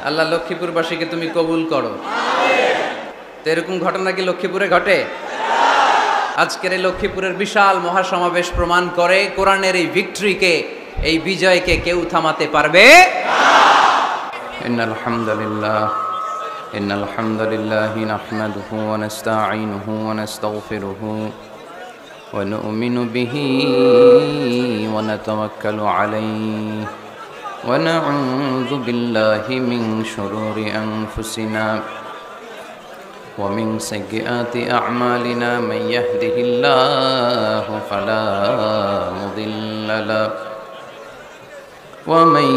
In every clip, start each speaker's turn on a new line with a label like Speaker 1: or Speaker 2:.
Speaker 1: আল্লাহ লক্ষ্মীপুরবাসীকে তুমি কবুল করো। তো এরকম ঘটনা কি লক্ষ্মীপুরে ঘটে? আজকের এই লক্ষ্মীপুরের বিশাল মহাসমাবেশ প্রমাণ করে কোরআনের এই ভিক্টরিকে, এই বিজয়কে কেউ থামাতে পারবে না। ইন্নাল হামদুলিল্লাহি নাহমাদুহু ওয়া নাস্তাঈনুহু ওয়া নাস্তাগফিরুহু ওয়া নু'মিনু বিহি ওয়া নাতাওয়াক্কালু আলাইহি ওয়া নাউযু বিল্লাহি মিন শুরুরি আনফুসিনা ومن سيئات أعمالنا من يهده الله فلا مضل له ومن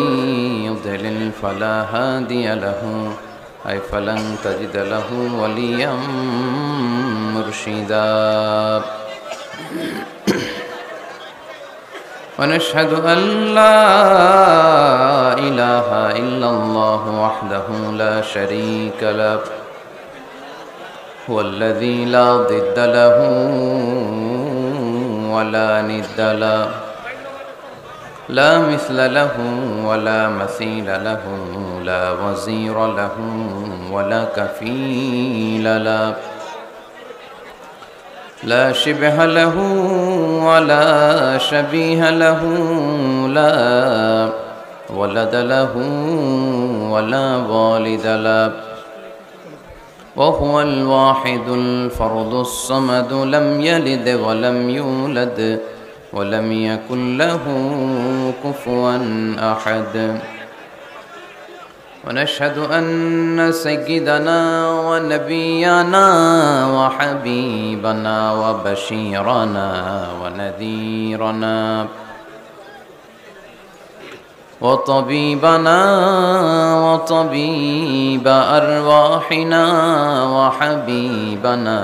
Speaker 1: يضلل فلا هادي له أي فلن تجد له وليا مرشدا ونشهد أن لا إله إلا الله وحده لا شريك له هو الذي لا ضد له ولا ند له لا مثل له ولا مثيل له لا وزير له ولا كفيل له لا شبه له ولا شبيه له لا ولد له ولا والد له وهو الواحد الفرد الصمد لم يلد ولم يولد ولم يكن له كفوا أحد ونشهد أن سيدنا ونبينا وحبيبنا وبشيرنا ونذيرنا وطبيبنا وطبيب أرواحنا وحبيبنا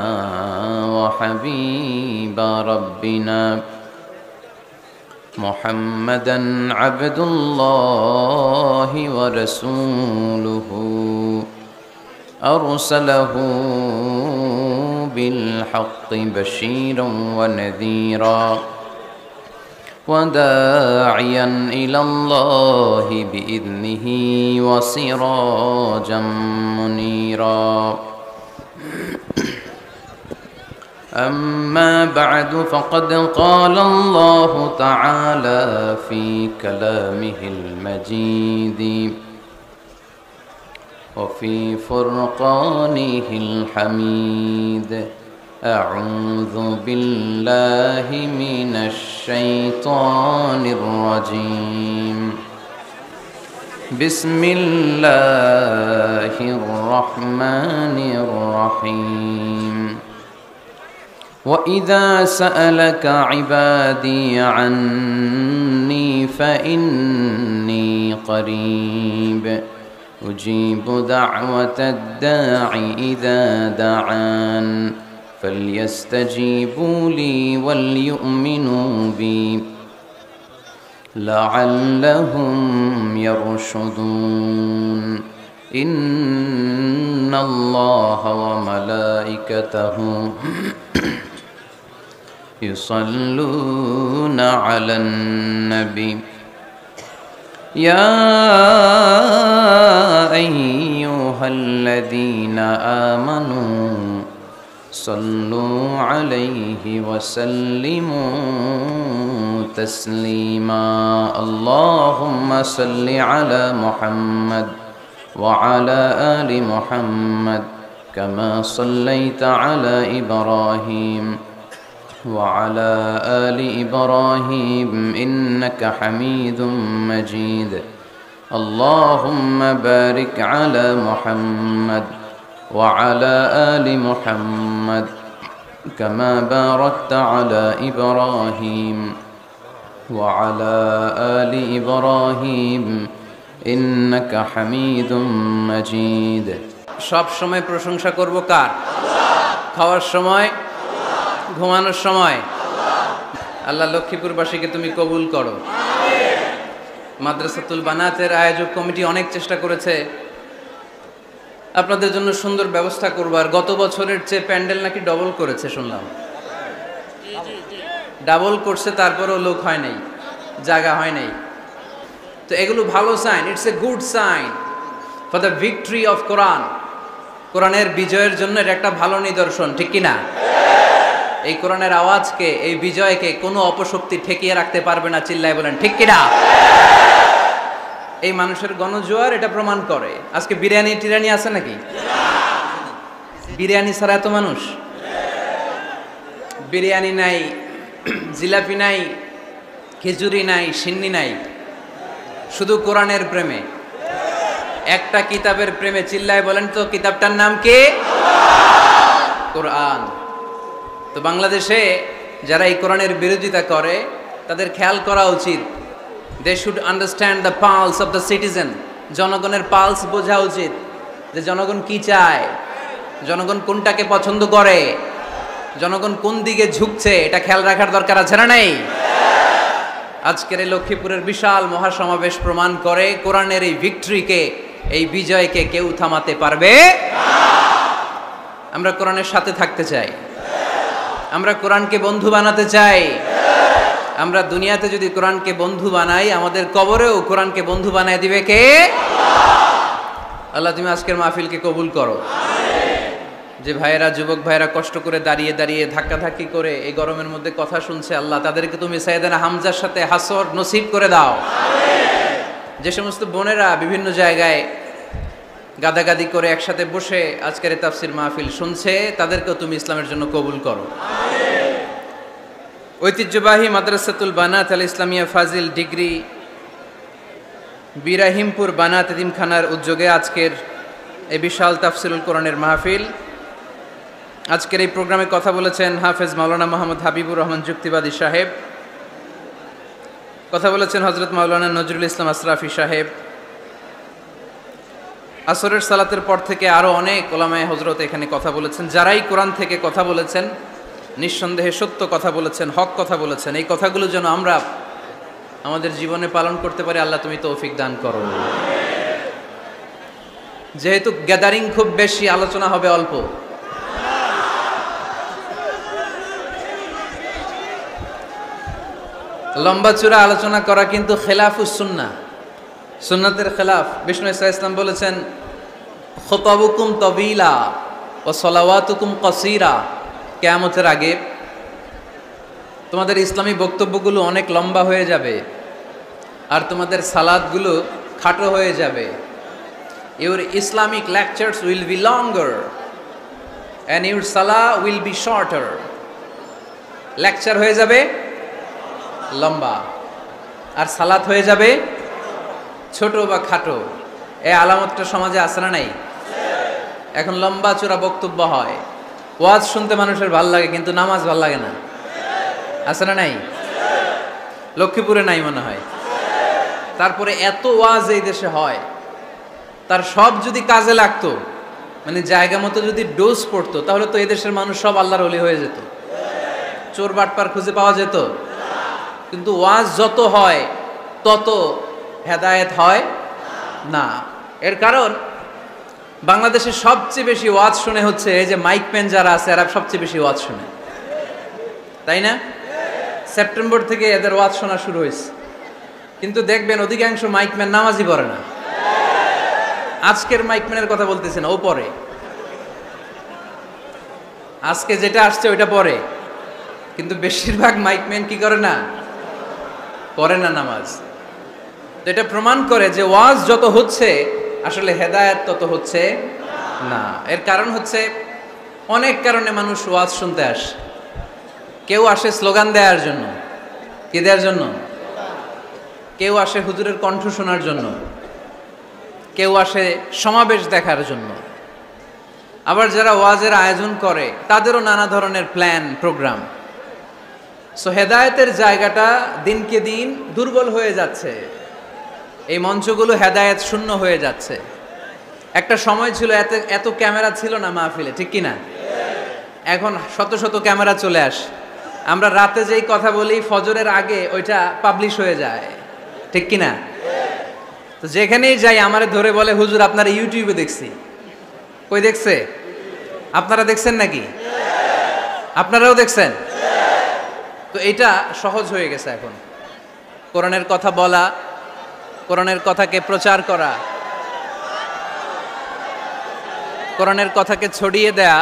Speaker 1: وحبيب ربنا محمدا عبد الله ورسوله أرسله بالحق بشيرا ونذيرا وداعيا إلى الله بإذنه وسراجا منيرا أما بعد فقد قال الله تعالى في كلامه المجيد وفي فرقانه الحميد أعوذ بالله من الشيطان الرجيم بسم الله الرحمن الرحيم وإذا سألك عبادي عني فإني قريب أجيب دعوة الداع إذا دعان فليستجيبوا لي وليؤمنوا بي لعلهم يرشدون إن الله وملائكته يصلون على النبي يا أيها الذين آمنوا صلوا عليه وسلموا تسليما اللهم صل على محمد وعلى آل محمد كما صليت على إبراهيم وعلى آل إبراهيم إنك حميد مجيد اللهم بارك على محمد وعلى آل محمد كما باركت على إبراهيم وعلى آل إبراهيم إنك حميد مجيد সব সময় প্রশংসা করব কার? খাওয়ার সময়, ঘুমানোর সময়। আল্লাহ লক্ষ্মীপুরবাসীকে তুমি কবুল করো। মাদ্রাসাতুল বানাতের আয়োজক কমিটি অনেক চেষ্টা করেছে আপনাদের জন্য সুন্দর ব্যবস্থা করবার। গত বছরের চেয়ে প্যান্ডেল নাকি ডবল করেছে শুনলাম। ডাবল করছে, তারপরেও লোক হয় নাই, জায়গা হয় নাই। তো এগুলো ভালো sign, it's a good sign. For the victory of Quran, কোরআনের বিজয়ের জন্য এটা একটা ভালো নিদর্শন, ঠিক কি না? এই কোরআনের আওয়াজকে, এই বিজয়কে কোনো অপশক্তি ঠেকিয়ে রাখতে পারবে না, চিল্লায় বলেন ঠিক কি না? এই মানুষের গণজোয়ার এটা প্রমাণ করে। আজকে বিরিয়ানি টিরানি আছে নাকি? বিরিয়ানি ছাড়া এত মানুষ? বিরিয়ানি নাই, জিলাপি নাই, খিচুড়ি নাই, সিন্নি নাই, শুধু কোরআনের প্রেমে, একটা কিতাবের প্রেমে। চিল্লায় বলেন তো কিতাবটার নাম কি? কোরআন। তো বাংলাদেশে যারা এই কোরআনের বিরোধিতা করে তাদের খেয়াল করা উচিত, they should understand the pulse of the citizen. জনগণের পালস বোঝা উচিত, যে জনগণ কি চায়, জনগণ কোনটাকে পছন্দ করে, জনগণ কোন দিকে ঝুঁকছে, এটা খেয়াল রাখার দরকার আছে না নেই? আজকের এই লক্ষ্মীপুরের বিশাল মহাসমাবেশ প্রমাণ করে কোরআনের এই ভিক্টরিকে, এই বিজয়কে কেউ থামাতে পারবে না। আমরা কোরআনের সাথে থাকতে চাই, আমরা কোরআনকে বন্ধু বানাতে চাই। আমরা দুনিয়াতে যদি কোরআনকে বন্ধু বানাই, আমাদের কবরেও কোরআনকে বন্ধু বানায় দিবে কে? আল্লাহ তুমি আজকের মাহফিলকে কবুল করো। যে ভাইয়েরা, যুবক ভাইয়েরা কষ্ট করে দাঁড়িয়ে দাঁড়িয়ে ধাক্কাধাক্কি করে এই গরমের মধ্যে কথা শুনছে, আল্লাহ তাদেরকে তুমি সাইয়েদনা হামজার সাথে হাসর নসিব করে দাও। যে সমস্ত বোনেরা বিভিন্ন জায়গায় গাদাগাদি করে একসাথে বসে আজকের এই তাফসির মাহফিল শুনছে, তাদেরকেও তুমি ইসলামের জন্য কবুল করো। ঐতিহ্যবাহী মাদ্রাসাতুল বানাত আল ইসলামিয়া ফাজিল ডিগ্রি বিরাহিমপুর বানাত এতিমখানার উদ্যোগে আজকের এই বিশাল তাফসিরুল কোরআনের মাহফিল। আজকের এই প্রোগ্রামে কথা বলেছেন হাফেজ মাওলানা মোহাম্মদ হাবিবুর রহমান যুক্তিবাদী সাহেব, কথা বলেছেন হজরত মাওলানা নজরুল ইসলাম আশরাফি সাহেব। আসরের সালাতের পর থেকে আরও অনেক ওলামায়ে হজরত এখানে কথা বলেছেন। যারাই কোরআন থেকে কথা বলেছেন, নিঃসন্দেহে সত্য কথা বলেছেন, হক কথা বলেছেন। এই কথাগুলো যেন আমরা আমাদের জীবনে পালন করতে পারি, আল্লাহ তুমি তৌফিক দান করো। যেহেতু গ্যাদারিং খুব বেশি, আলোচনা হবে অল্প। লম্বা চূড়া আলোচনা করা কিন্তু খেলাফুস সুন্নাহ, সুন্নাতের খেলাফ। বিষ্ণু ইসা ইসলাম বলেছেন, খুতাবুকুম তবিলা ও সলাওয়াতুকুম কসিরা। কিয়ামতের আগে তোমাদের ইসলামী বক্তব্যগুলো অনেক লম্বা হয়ে যাবে, আর তোমাদের সালাদগুলো খাটো হয়ে যাবে। Your Islamic lectures will be longer and your salah will be shorter. Lecture হয়ে যাবে লম্বা, আর সালাত হয়ে যাবে ছোট বা খাটো। এই আলামতটা সমাজে আছে না নাই? এখন লম্বা চূড়া বক্তব্য হয়, ওয়াজ শুনতে মানুষের ভাল লাগে, কিন্তু নামাজ ভাল লাগে না, আছে না নাই? লক্ষ্মীপুরে নাই মনে হয়। তারপরে এত ওয়াজ এই দেশে হয়, তার সব যদি কাজে লাগতো, মানে জায়গা মতো যদি ডোজ পড়তো, তাহলে তো এই দেশের মানুষ সব আল্লাহর ওলি হয়ে যেত, চোর বাটপার খুঁজে পাওয়া যেত। কিন্তু ওয়াজ যত হয় তত হেদায়েত হয় না। এর কারণ বাংলাদেশে সবচেয়ে বেশি ওয়াজ শুনে হচ্ছে এই যে মাইক ম্যান যারা আছে, এরা সবচেয়ে বেশি ওয়াজ শুনে, তাই না? সেপ্টেম্বর থেকে এদের ওয়াজ শোনা শুরু হয়েছে, কিন্তু দেখবেন অধিকাংশ মাইক ম্যান নামাজই পড়ে না। আজকের মাইক ম্যানের কথা বলতেছে না, ও পড়ে। আজকে যেটা আসছে ওইটা পড়ে, কিন্তু বেশিরভাগ মাইক ম্যান কি করে না? পড়ে না নামাজ। তো এটা প্রমাণ করে যে ওয়াজ যত হচ্ছে, আসলে হেদায়েত তত হচ্ছে না। এর কারণ হচ্ছে, অনেক কারণে মানুষ ওয়াজ শুনতে আসে। কেউ আসে স্লোগান দেওয়ার জন্য, কি দেওয়ার জন্য? কেউ আসে হুজুরের কণ্ঠ শোনার জন্য, কেউ আসে সমাবেশ দেখার জন্য। আবার যারা ওয়াজের আয়োজন করে তাদেরও নানা ধরনের প্ল্যান প্রোগ্রাম। সো হেদায়েতের জায়গাটা দিনকে দিন দুর্বল হয়ে যাচ্ছে, এই মঞ্চগুলো হেদায়েত শূন্য হয়ে যাচ্ছে। একটা সময় ছিল এত ক্যামেরা ছিল না মাহফিলে, ঠিক কি না? এখন শত শত ক্যামেরা চলে আসে। আমরা রাতে যেই কথা বলি ফজরের আগে ওইটা পাবলিশ হয়ে যায়, ঠিক কি না? তো যেখানেই যাই আমারে ধরে বলে, হুজুর আপনারা ইউটিউবে দেখছি। কই দেখছে? আপনারা দেখছেন নাকি? আপনারাও দেখছেন? তো এটা সহজ হয়ে গেছে এখন, কোরআনের কথা বলা, কোরআনের কথাকে প্রচার করা। কোরআনের কথাকে ছড়িয়ে দেয়া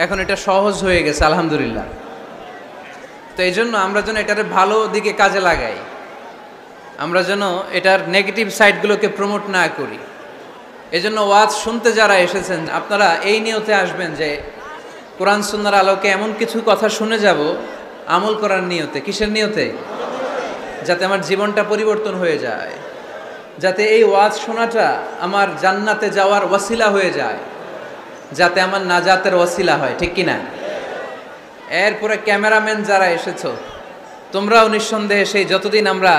Speaker 1: এখন এটা সহজ হয়ে গেছে আলহামদুলিল্লাহ। তো এই জন্য আমরা যেন এটার ভালো দিকে কাজে লাগাই, আমরা যেন এটার নেগেটিভ সাইডগুলোকে প্রমোট না করি। এজন্য ওয়াজ শুনতে যারা এসেছেন আপনারা এই নিয়তে আসবেন যে কোরআন সুন্নাহর আলোকে এমন কিছু কথা শুনে যাব আমল করার নিয়তে। কিসের নিয়তে? যাতে আমার জীবনটা পরিবর্তন হয়ে যায়, যাতে এই ওয়াজ শোনাটা আমার জান্নাতে যাওয়ার ওয়াসিলা হয়ে যায়, যাতে আমার নাজাতের ওয়াসিলা হয়, ঠিক কিনা? এরপরে ক্যামেরাম্যান যারা এসেছো তোমরাও নিঃসন্দেহে সেই যতদিন আমরা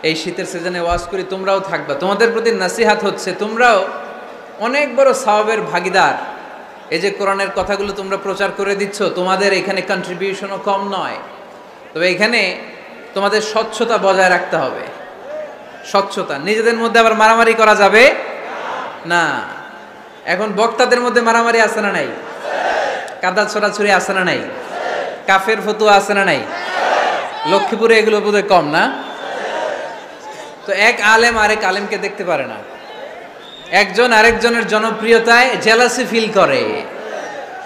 Speaker 1: এই শীতের সিজনে ওয়াজ করি তোমরাও থাকবা। তোমাদের প্রতি নাসিহাত হচ্ছে তোমরাও অনেক বড় সওয়াবের ভাগীদার। এই যে কোরআনের কথাগুলো তোমরা প্রচার করে দিচ্ছ, তোমাদের এখানে কন্ট্রিবিউশনও কম নয়। তবে এখানে তোমাদের স্বচ্ছতা বজায় রাখতে হবে। স্বচ্ছতা, নিজেদের মধ্যে আবার মারামারি করা যাবে না। এখন বক্তাদের মধ্যে মারামারি আছে না নাই? কাদা ছড়াছড়ি আছে না নাই? কাফের ফতুয়া আছে না নাই? লক্ষ্মীপুরে এগুলো বোধহয় কম না? তো এক আলেম আরেক আলেমকে দেখতে পারে না, একজন আরেকজনের জনপ্রিয়তায় জেলাসি ফিল করে,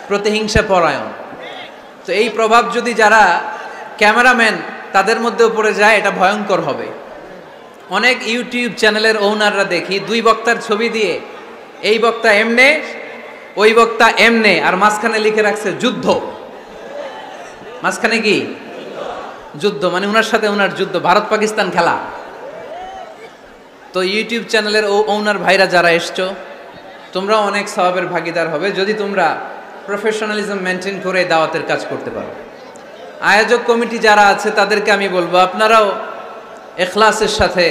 Speaker 1: প্রতিহিংসা পরায়ণ। তো এই প্রভাব যদি যারা ক্যামেরাম্যান তাদের মধ্যেও পড়ে যায় এটা ভয়ঙ্কর হবে। অনেক ইউটিউব চ্যানেলের ওনাররা দেখি দুই বক্তার ছবি দিয়ে এই বক্তা এমনে ওই বক্তা এমনে আর মাঝখানে লিখে রাখছে যুদ্ধ। মাঝখানে কি যুদ্ধ, মানে ওনার সাথে ওনার যুদ্ধ, ভারত পাকিস্তান খেলা। তো ইউটিউব চ্যানেলের ওনার ভাইরা যারা এসছো তোমরাও অনেক সওয়াবের ভাগীদার হবে যদি তোমরা প্রফেশনালিজম মেনটেন করে দাওয়াতের কাজ করতে পারো। আয়োজক কমিটি যারা আছে তাদেরকে আমি বলবো আপনারাও ইখলাসের সাথে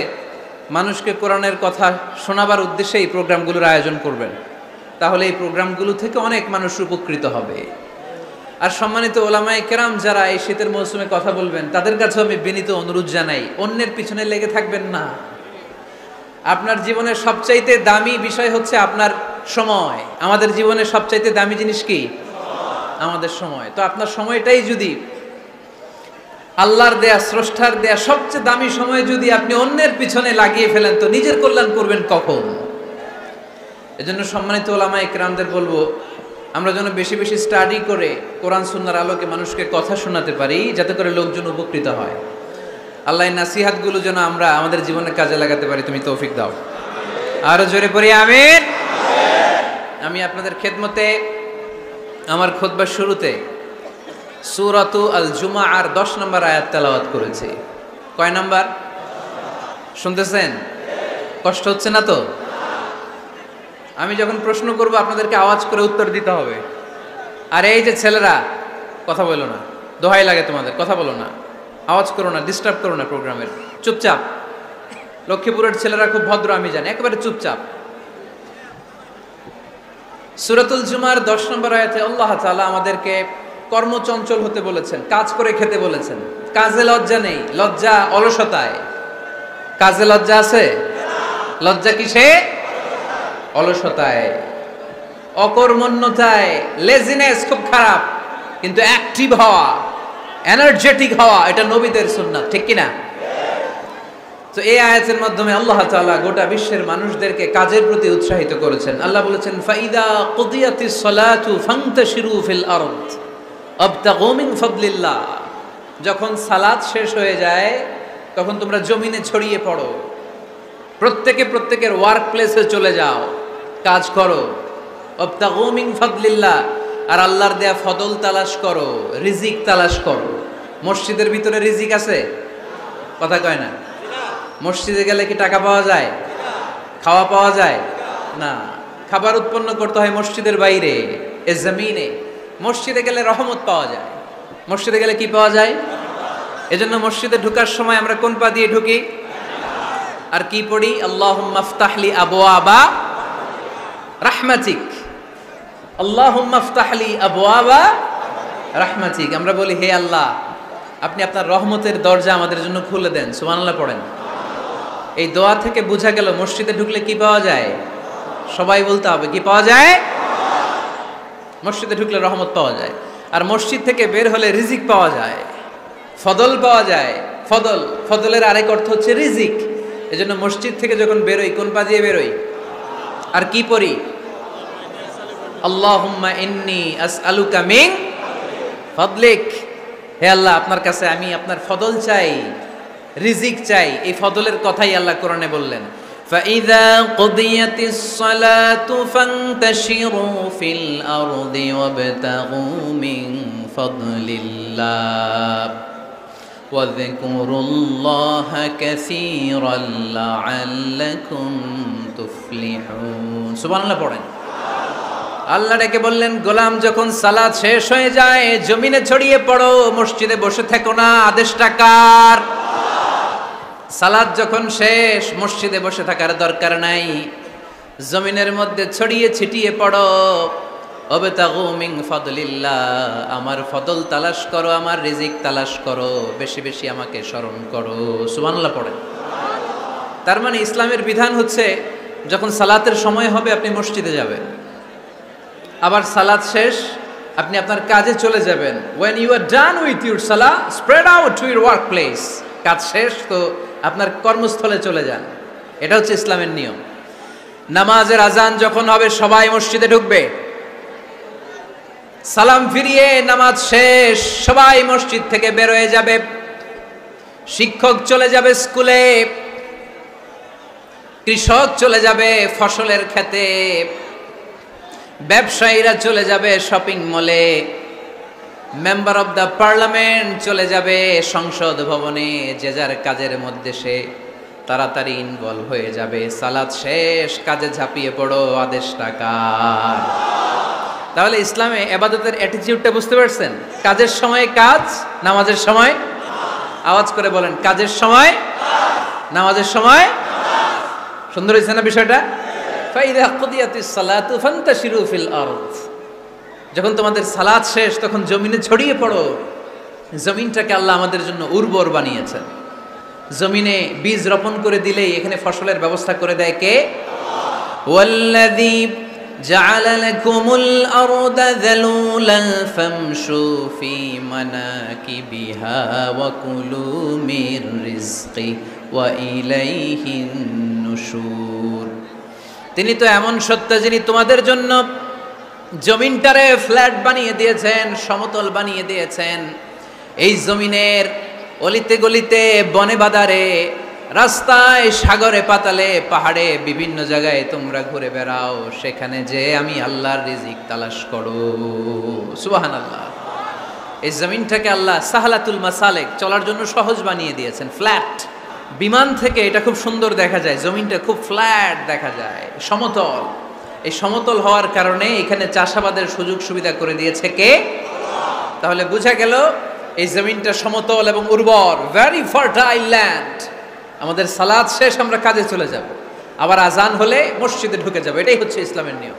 Speaker 1: মানুষকে কোরআনের কথা শোনাবার উদ্দেশ্যে এই প্রোগ্রামগুলোর আয়োজন করবেন, তাহলে এই প্রোগ্রামগুলো থেকে অনেক মানুষ উপকৃত হবে। আর সম্মানিত ওলামায়ে কেরাম যারা এই শীতের মৌসুমে কথা বলবেন তাদের কাছেও আমি বিনীত অনুরোধ জানাই, অন্যের পিছনে লেগে থাকবেন না। আপনার জীবনের সবচাইতে দামি বিষয় হচ্ছে আপনার সময়। আমাদের জীবনের সবচাইতে দামি জিনিস কি? আমাদের সময়। তো আপনার সময়টাই যদি আল্লাহর দেয়া, স্রষ্টার দেয়া সবচেয়ে দামি সময় যদি আপনি অন্যের পিছনে লাগিয়ে ফেলেন তো নিজের কল্যাণ করবেন কখন? এজন্য সম্মানিত ওলামায়ে কেরামদের বলবো আমরা যেন বেশি বেশি স্টাডি করে কোরআন সুন্নাহর আলোকে মানুষকে কথা শোনাতে পারি, যাতে করে লোকজন উপকৃত হয়। আল্লাহ নাসিহাতগুলো যেন আমরা আমাদের জীবনে কাজে লাগাতে পারি, তুমি তৌফিক দাও। আরো জোরে পড়ি আমিন। আমি আপনাদের খেদমতে আমার খুতবার শুরুতে সূরাতু আল জুমাআর 10 নম্বর আয়াত তেলাওয়াত করেছি। কয় নাম্বার শুনতেছেন? কষ্ট হচ্ছে না তো? আমি যখন প্রশ্ন করব আপনাদেরকে আওয়াজ করে উত্তর দিতে হবে। আর এই যে ছেলেরা কথা বলো না, দোহাই লাগে তোমাদের, কথা বলো না, আওয়াজ করো না, ডিস্টার্ব করো না প্রোগ্রামের, চুপচাপ। লক্ষ্মীপুরের ছেলেরা খুব ভদ্র আমি জানি, একেবারে চুপচাপ। সূরাতুল জুমার 10 নম্বর আয়াতে আল্লাহ তাআলা আমাদেরকে কর্মচঞ্চল হতে বলেছেন, কাজ করে খেতে বলেছেন। কাজে লজ্জা নেই, লজ্জা অলসতায়। কাজে লজ্জা আছে? লজ্জা কিসে? অলসতায়, অকর্মণ্যতায়। লেজিনেস খুব খারাপ, কিন্তু অ্যাক্টিভ হওয়া, এনার্জেটিক হওয়া এটা নবীদের সুন্নাত, ঠিক কিনা? তো এই আয়াতের মাধ্যমে আল্লাহ তাআলা গোটা বিশ্বের মানুষদেরকে কাজের প্রতি উৎসাহিত করেছেন। আল্লাহ বলেছেন ফাইদা কুদিয়াতিস সালাতু ফান্তাশিরু ফিল আরদ আবতাগু মিন ফাদলিল্লাহ। যখন সালাত শেষ হয়ে যায় তখন তোমরা জমিনে ছড়িয়ে পড়ো, প্রত্যেকের ওয়ার্ক প্লেসে চলে যাও, কাজ করো। আবতাগু মিন ফাদলিল্লাহ, আর আল্লাহর দেয়া ফদল তালাশ করো, রিজিক তালাশ করো। মসজিদের ভিতরে রিজিক আছে? কথা কয় না। মসজিদে গেলে কি টাকা পাওয়া যায়? খাওয়া পাওয়া যায় না। খাবার উৎপন্ন করতে হয় মসজিদের বাইরে, এ জমিনে। মসজিদে গেলে রহমত পাওয়া যায়। মসজিদে গেলে কি পাওয়া যায়? এজন্য মসজিদে ঢোকার সময় আমরা কোন পা দিয়ে ঢুকি আর কি পড়ি? আল্লাহুম্মা ইফতাহলি আবওয়াবা রাহমাতিক, আল্লাহুম্মা ইফতাহলি আবওয়াবা রাহমাতিক। আমরা বলি হে আল্লাহ আপনি আপনার রহমতের দরজা আমাদের জন্য খুলে দেন। সুবহানাল্লাহ পড়েন। এই দোয়া থেকে বোঝা গেল মসজিদে ঢুকলে কি পাওয়া যায়? সবাই বলতে হবে কি পাওয়া যায়? মসজিদে ঢুকলে রহমত পাওয়া যায়, আর মসজিদ থেকে বের হলে রিজিক পাওয়া যায়, ফদল পাওয়া যায়। ফদলের আরেক অর্থ হচ্ছে রিজিক। এজন্য মসজিদ থেকে যখন বেরোই কোন পা দিয়ে বেরোই আর কি পড়ি? আল্লাহুম্মা ইন্নী আসআলুকা মিন ফাদলিক, হে আল্লাহ আপনার কাছে আমি আপনার ফদল চাই, রিজিক চাই। এই ফদলের কথাই আল্লাহ কোরআনে বললেন, فَإِذَا قُضِيَتِ الصَّلَاةُ فَانْتَشِرُوا فِي الْأَرْضِ وَابْتَغُوا مِنْ فَضْلِ اللَّهِ وَاذْكُرُوا اللَّهَ كَثِيرًا لَعَلَّكُمْ تُفْلِحُونَ। সুবহানাল্লাহ পড়েন। আল্লাহ ডেকে বললেন, গোলাম যখন সালাত শেষ হয়ে যায় জমিনে ছড়িয়ে পড়ো, মসজিদে বসে থেকো না। আদেশটা কার? সালাত যখন শেষ মসজিদে বসে থাকার দরকার নাই, জমিনের মধ্যে ছড়িয়ে ছিটিয়ে পড়ো। ওয়াবতাগু মিন ফাদলিল্লাহ, আমার ফদল তালাশ করো, আমার রিজিক তালাশ করো, বেশি বেশি আমাকে স্মরণ করো। সুবহানাল্লাহ পড়েন। তার মানে ইসলামের বিধান হচ্ছে যখন সালাতের সময় হবে আপনি মসজিদে যাবেন, আবার সালাত শেষ আপনি আপনার কাজে চলে যাবেন। when you are done with your salah spread out to your work place, কাজ শেষ তো আপনার কর্মস্থলে চলে যান। এটা হচ্ছে ইসলামের নিয়ম। নামাজের আজান যখন হবে সবাই মসজিদে ঢুকবে, সালাম ফিরিয়ে নামাজ শেষ সবাই মসজিদ থেকে বের হয়ে যাবে। শিক্ষক চলে যাবে স্কুলে, কৃষক চলে যাবে ফসলের খেতে, ব্যবসায়ীরা চলে যাবে শপিং মলে, মেম্বার অব দ্য পার্লামেন্ট চলে যাবে সংসদ ভবনে। যে যার কাজের মধ্যে সে তাড়াতাড়ি ইনভলভ হয়ে যাবে। সালাত শেষ, কাজে ঝাঁপিয়ে পড়ো। আদেশটা কার? তাহলে ইসলামে ইবাদতের অ্যাটিটিউডটা বুঝতে পারছেন? কাজের সময় কাজ, নামাজের সময় আওয়াজ করে বলেন, কাজের সময় নামাজের সময়। সুন্দর হয়েছে না বিষয়টা? ফাইদা কুদিয়াতিস সালাতু ফান্তাশিরু ফিল আরদ, যখন তোমাদের সালাত শেষ তখন জমিনে ছড়িয়ে পড়ো। জমিনটাকে আল্লাহ আমাদের জন্য উর্বর বানিয়েছেন। জমিনে বীজ রোপণ করে দিলেই এখানে ফসলের ব্যবস্থা করে দেয় কে? ওয়াল্লাযী জাআলা লাকুমুল আরদা যালুলান ফামশু ফি মানাকিবিহা ওয়া কুলু মির রিজকি ওয়া ইলাইহিন নুশুর। তিনি তো এমন সত্তা যিনি তোমাদের জন্য জমিনটারে ফ্ল্যাট বানিয়ে দিয়েছেন, সমতল বানিয়ে দিয়েছেন। এই জমিনের অলিতে গলিতে, বনে বাদারে, রাস্তায়, সাগরে, পাতালে, পাহাড়ে, বিভিন্ন জায়গায় তোমরা ঘুরে বেড়াও। সেখানে যে আমি আল্লাহর রিজিক তালাশ করো। সুবহানাল্লাহ। এই জমিনটাকে আল্লাহ সাহালাতুল মাসালেক, চলার জন্য সহজ বানিয়ে দিয়েছেন, ফ্ল্যাট। বিমান থেকে এটা খুব সুন্দর দেখা যায়, জমিনটা খুব ফ্ল্যাট দেখা যায়, সমতল। এই সমতল হওয়ার কারণে এখানে চাষাবাদের সুযোগ সুবিধা করে দিয়েছে কে? তাহলে বোঝা গেল এই জমিনটা সমতল এবং উর্বর, ভেরি ফার্টাইল ল্যান্ড। আমাদের সালাত শেষ আমরা কাজে চলে যাব, আবার আজান হলে মসজিদে ঢুকে যাব। এটাই হচ্ছে ইসলামের নিয়ম।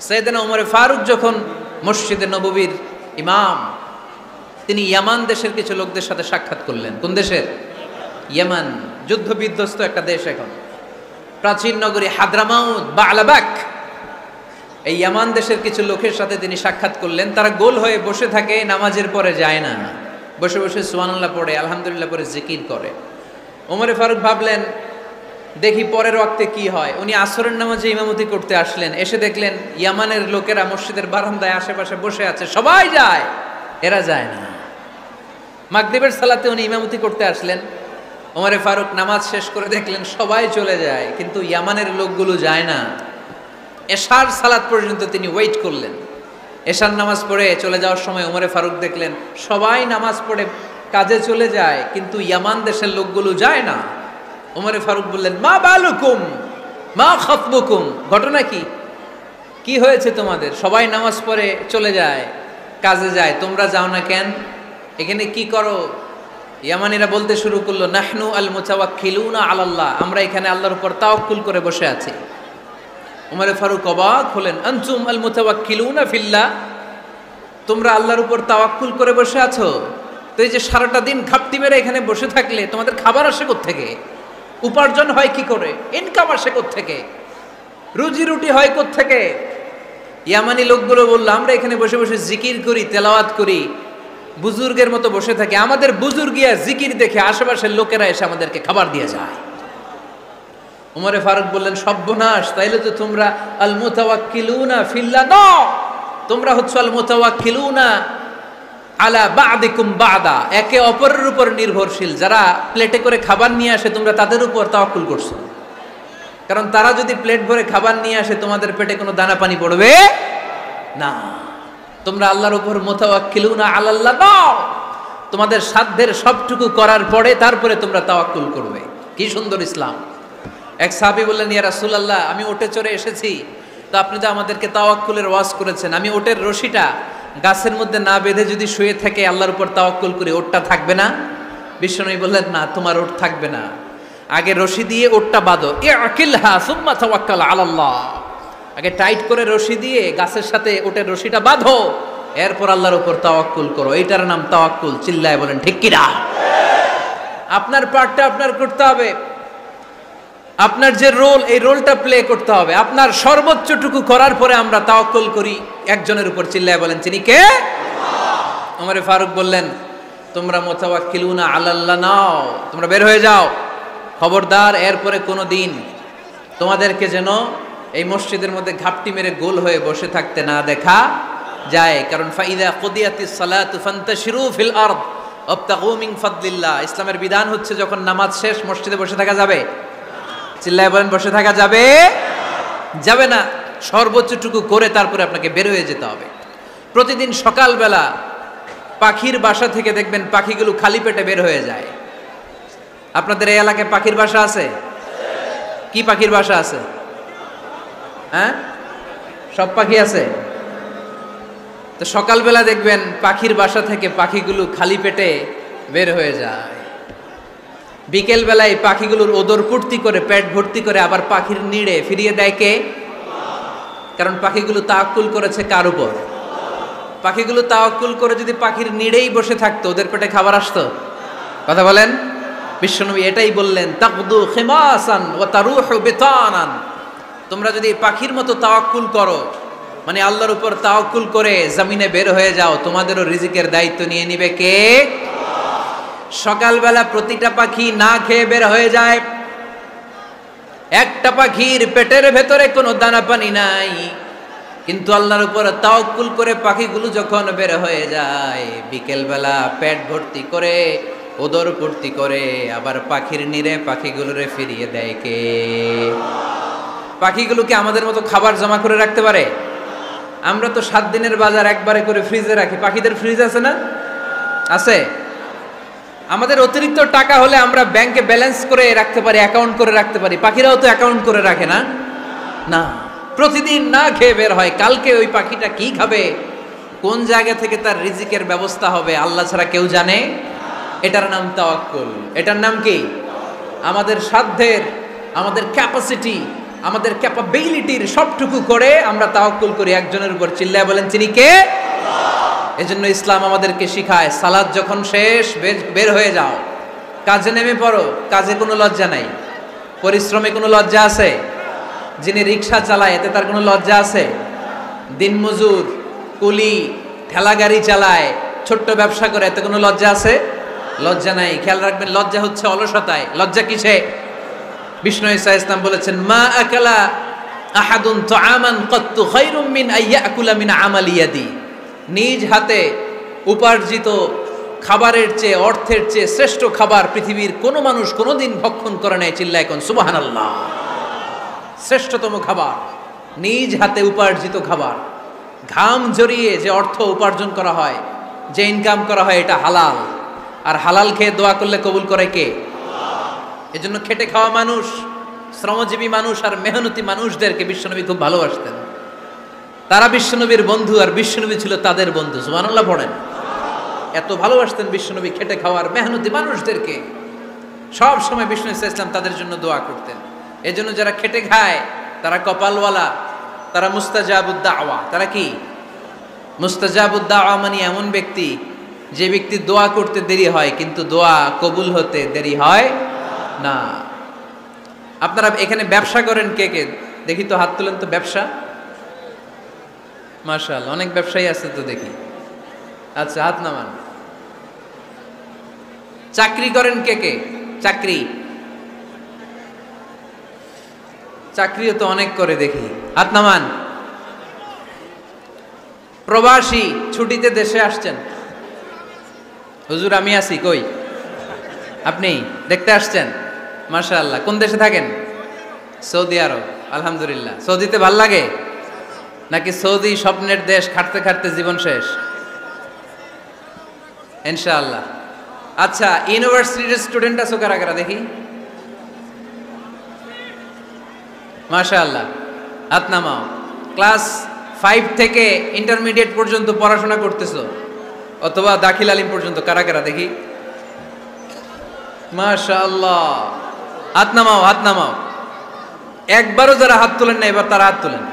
Speaker 1: সাইয়েদনা ওমর ফারুক যখন মসজিদে নববীর ইমাম, তিনি ইয়ামান দেশের কিছু লোকদের সাথে সাক্ষাৎ করলেন। কোন দেশের? ইয়ামান, যুদ্ধ বিধ্বস্ত একটা দেশ এখন। প্রাচীন নগরী হাদ্রামাউত বা আলাবাক, এই ইয়ামান দেশের কিছু লোকের সাথে তিনি সাক্ষাৎ করলেন। তারা গোল হয়ে বসে থাকে, নামাজের পরে যায় না, বসে বসে সুবহানাল্লাহ পড়ে, আলহামদুলিল্লাহ পড়ে জিকির করে। ওমরে ফারুক ভাবলেন দেখি পরের ওয়াক্তে কি হয়। উনি আসরের নামাজে ইমামতি করতে আসলেন, এসে দেখলেন ইয়ামানের লোকেরা মসজিদের বারান্দায় আশেপাশে বসে আছে, সবাই যায়, এরা যায় না। মাগরিবের সালাতে উনি ইমামতি করতে আসলেন। ওমরে ফারুক নামাজ শেষ করে দেখলেন সবাই চলে যায়, কিন্তু ইয়ামানের লোকগুলো যায় না। এশার সালাত পর্যন্ত তিনি ওয়েট করলেন। এশার নামাজ পড়ে চলে যাওয়ার সময় ওমরে ফারুক দেখলেন সবাই নামাজ পড়ে কাজে চলে যায়, কিন্তু ইয়ামান দেশের লোকগুলো যায় না। ওমরে ফারুক বললেন, মা বালুকুম মা খাতবুকুম, ঘটনা কি? কি হয়েছে তোমাদের? সবাই নামাজ পড়ে চলে যায়, কাজে যায়, তোমরা যাও না কেন? এখানে কি করো? ইয়ামানিরা বলতে শুরু করলো, নাহনু আল মুতাওয়াক্কিলুনা আলাল্লাহ, আমরা এখানে আল্লাহর উপর তাওয়াক্কুল করে বসে আছি। ওমরে ফারুক অবাক হলেন, আনতুম আল মুতাওয়াক্কিলুনা ফিল্লাহ, তোমরা আল্লাহর উপর তাওয়াক্কুল করে বসে আছো? তো এই যে সারাটা দিন ঘাপটি মেরে এখানে বসে থাকলে তোমাদের খাবার আসে কোত্থেকে? উপার্জন হয় কি করে? ইনকাম আসে কোত্থেকে? রুজি রুটি হয় কোত্থেকে? ইয়ামানি লোকগুলো বললো, আমরা এখানে বসে বসে জিকির করি, তেলাওয়াত করি, বুজুর্গের মতো বসে থাকি। আমাদের বুজুর্গিয়া জিকির দেখে আশেপাশের লোকেরা এসে আমাদেরকে খাবার দিয়ে যায়। উমরে ফারুক বললেন, সর্বনাশ, তাইলে তো তোমরা আল মুতাওয়াক্কিলুনা ফিল্লাহ, না, তোমরা হচ্ছে আল মুতাওয়াক্কিলুনা আলা বা'দিকুম বা'দা, একে অপরের উপর নির্ভরশীল। যারা প্লেটে করে খাবার নিয়ে আসে তোমরা তাদের উপর তাওয়াক্কুল করছো, কারণ তারা যদি প্লেট ভরে খাবার নিয়ে আসে তোমাদের পেটে কোনো দানা পানি পড়বে না। তোমরা আল্লাহর উপর মুতাওয়াক্কিলুনা আলাল্লাহ, নাও, তোমাদের সাধ্যের সবটুকু করার পরে তারপরে তোমরা তাওয়াক্কুল করবে। কি সুন্দর ইসলাম। এক সাহাবী বললেন, ইয়া রাসূলুল্লাহ, আমি উটে চড়ে এসেছি, তো আপনি তো আমাদেরকে তাওয়াক্কুলের ওয়াজ করেছেন, আমি উটের রশিটা গাছের মধ্যে না বেঁধে যদি শুয়ে থাকে আল্লাহর উপর তাওয়াক্কুল করি, ওটটা থাকবে না? বিশ্বনবী বললেন, না, তোমার ওট থাকবে না, আগে রশি দিয়ে ওটটা বাঁধো, ইআকিলহা সুম্মা তাওয়াক্কাল আলাল্লাহ, আগে টাইট করে রশি দিয়ে গাছের সাথে ওটের রশিটা বাঁধো, এরপর আল্লাহর উপর তাওয়াক্কুল করো। এইটার নাম তাওয়াক্কুল। চিল্লায় বলেন ঠিক কি না? আপনার পার্টটা আপনার করতে হবে, আপনার যে রোল, এই রোলটা প্লে করতে হবে। আপনার সর্বোচ্চটুকু করার পরে আমরা তাওয়াক্কুল করি একজনের উপর। চিল্লায় বলেন তিনি কে? ওমর ফারুক বললেন, তোমরা মুতাওয়াক্কিলুনা আলাল্লাহ, নাও, তোমরা বের হয়ে যাও, খবরদার এরপরে কোনো দিন তোমাদেরকে যেন এই মসজিদের মধ্যে ঘাপটি মেরে গোল হয়ে বসে থাকতে না দেখা যায়। কারণ ফাইদা কুদিয়াতিস সালাতু ফান্তাশিরু ফিল আরদ ওয়াবতাগু মিন ফাদলিল্লাহ। ইসলামের বিধান হচ্ছে যখন নামাজ শেষ মসজিদে বসে থাকা যাবে? চিল্লায় বলেন বসে থাকা যাবে? যাবে না। সর্বোচ্চটুকু করে তারপরে আপনাকে বের হয়ে যেতে হবে। প্রতিদিন সকালবেলা পাখির বাসা থেকে দেখবেন পাখিগুলো খালি পেটে বের হয়ে যায়। আপনাদের এই এলাকায় পাখির বাসা আছে? কি পাখির বাসা আছে? হ্যাঁ, সব পাখি আছে। তো সকালবেলা দেখবেন পাখির বাসা থেকে পাখিগুলো খালি পেটে বের হয়ে যায়। বিকেল বেলায় পাখিগুলোর ওদর পূর্তি করে পেট ভর্তি করে আবার পাখির নিড়ে ফিরিয়ে দেয় কে? কারণ পাখিগুলো তাওয়াক্কুল করেছে কার উপর? পাখিগুলো তাওয়াক্কুল করে যদি পাখির নিড়েই বসে থাকতো ওদের পেটে খাবার আসতো? কথা বলেন। বিশ্বনবী এটাই বললেন, তাকদু খিমাসান ওয়া তারুহু বিতানান। তোমরা যদি পাখির মতো তাওয়াক্কুল করো, মানে আল্লাহর উপর তাওয়াক্কুল করে জমিনে বের হয়ে যাও, তোমাদেরও রিজিকের দায়িত্ব নিয়ে নিবে কে? সকালবেলা প্রতিটা পাখি না খেয়ে বের হয়ে যায়। একটা পাখির পেটের ভেতরে কোনো দানা পানি নাই, কিন্তু আল্লাহর উপর তাওয়াক্কুল করে পাখিগুলো যখন বের হয়ে যায়, বিকেলবেলা পেট ভর্তি করে ওদর ভর্তি করে আবার পাখির নিরে পাখিগুলোরে ফিরিয়ে দেয় কে? পাখিগুলোকে আমাদের মতো খাবার জমা করে রাখতে পারে? আমরা তো 7 দিনের বাজার একবারে করে ফ্রিজে রাখি। পাখিদের ফ্রিজ আছে না? আছে। আমাদের অতিরিক্ত টাকা হলে আমরা ব্যাংকে ব্যালেন্স করে রাখতে পারি, অ্যাকাউন্ট করে রাখতে পারি। পাখিরাও তো অ্যাকাউন্ট করে রাখে না? না, প্রতিদিন না খেয়ে বের হয়। কালকে ওই পাখিটা কি খাবে, কোন জায়গা থেকে তার রিজিকের ব্যবস্থা হবে আল্লাহ ছাড়া কেউ জানে। এটার নাম তাওয়াক্কুল। এটার নাম কি? আমাদের সাধ্যের, আমাদের ক্যাপাসিটি, আমাদের ক্যাপাবিলিটির সবটুকু করে আমরা তাওয়াক্কুল করি একজনের উপর। চিল্লায় বলেন তিনি কে? এজন্য ইসলাম আমাদেরকে শিখায়, সালাত যখন শেষ বের হয়ে যাও, কাজে নেমে পড়ো। কাজে কোনো লজ্জা নাই, পরিশ্রমে কোনো লজ্জা আছে? যিনি রিক্সা চালায় এতে তার কোনো লজ্জা আছে? দিনমজুর, কুলি, ঠেলা গাড়ি চালায়, ছোট্ট ব্যবসা করে, এতে কোনো লজ্জা আছে? লজ্জা নাই। খেয়াল রাখবেন, লজ্জা হচ্ছে অলসতায়। লজ্জা কিসে? বিষ্ণু ঈসা ইসলাম বলেছেন, মা আকালা আহাদুন তুআমান কাত্তু খায়রুম মিন আইয়াকুলা মিন আমালি ইয়াদি। নিজ হাতে উপার্জিত খাবারের চেয়ে, অর্থের চেয়ে শ্রেষ্ঠ খাবার পৃথিবীর কোনো মানুষ কোনোদিন ভক্ষণ করে নাই। চিল্লায় কোন সুবহানাল্লাহ। শ্রেষ্ঠতম খাবার নিজ হাতে উপার্জিত খাবার। ঘাম জড়িয়ে যে অর্থ উপার্জন করা হয়, যে ইনকাম করা হয়, এটা হালাল। আর হালাল খেয়ে দোয়া করলে কবুল করে কে? এজন্য খেটে খাওয়া মানুষ, শ্রমজীবী মানুষ আর মেহনতি মানুষদেরকে বিশ্বনবী খুব ভালোবাসতেন। তারা বিশ্বনবীর বন্ধু আর বিশ্বনবী ছিল তাদের বন্ধু। সুবহানাল্লাহ পড়েন। এত ভালোবাসতেন বিশ্বনবী খেটে খাওয়ার মেহনতি মানুষদেরকে। সব সময় বিষ্ণু ইসলাম তাদের জন্য দোয়া করতেন। এজন্য যারা খেটে খায় তারা কপালওয়ালা, তারা মুস্তাজাবুদ দাওয়া। তারা কি? মুস্তাজাবুদ দাওয়া মানে এমন ব্যক্তি যে ব্যক্তি দোয়া করতে দেরি হয় কিন্তু দোয়া কবুল হতে দেরি হয় না। আপনারা এখানে ব্যবসা করেন কে কে? দেখি তো হাত তুলেন তো। ব্যবসা, মাশাআল্লাহ, অনেক ব্যবসায়ী আছে তো দেখি। আচ্ছা, হাত নামান। চাকরি করেন কে কে? চাকরি, চাকরিও তো অনেক করে দেখি। হাত নামান। প্রবাসী ছুটিতে দেশে আসছেন। হুজুর আমি আছি কই? আপনি দেখতে আসছেন? মাশাআল্লাহ। কোন দেশে থাকেন? সৌদি আরব। আলহামদুলিল্লাহ। সৌদিতে ভাল লাগে নাকি সৌদি স্বপ্নের দেশ, খাটতে খাটতে জীবন শেষ? ইনশাআল্লাহ। আচ্ছা, ইউনিভার্সিটির স্টুডেন্ট আছো কারা কারা দেখি? মাশাআল্লাহ, হাত নামাও। ক্লাস 5 থেকে ইন্টারমিডিয়েট পর্যন্ত পড়াশোনা করতেছো অথবা দাখিল আলিম পর্যন্ত, কারা কারা দেখি? মাশাআল্লাহ, হাত নামাও, হাত নামাও। একবারও যারা হাত তোলেন না এবার তারা হাত তোলেন।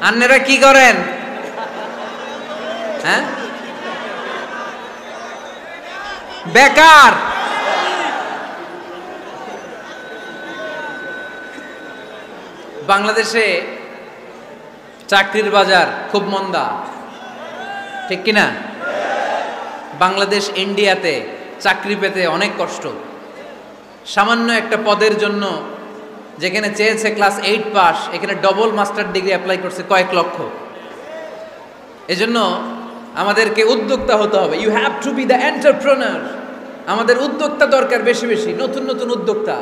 Speaker 1: আন্নেরা কি করেন? হ্যাঁ, বেকার। বাংলাদেশে চাকরির বাজার খুব মন্দা, ঠিক কিনা? বাংলাদেশ ইন্ডিয়াতে চাকরি পেতে অনেক কষ্ট। সামান্য একটা পদের জন্য যেখানে চেয়েছে ক্লাস 8 পাস, এখানে ডবল মাস্টার ডিগ্রি অ্যাপ্লাই করছে কয়েক লক্ষ। এজন্য আমাদেরকে উদ্যোক্তা হতে হবে। You have to be the entrepreneur. আমাদের উদ্যোক্তা দরকার, বেশি বেশি নতুন নতুন উদ্যোক্তা।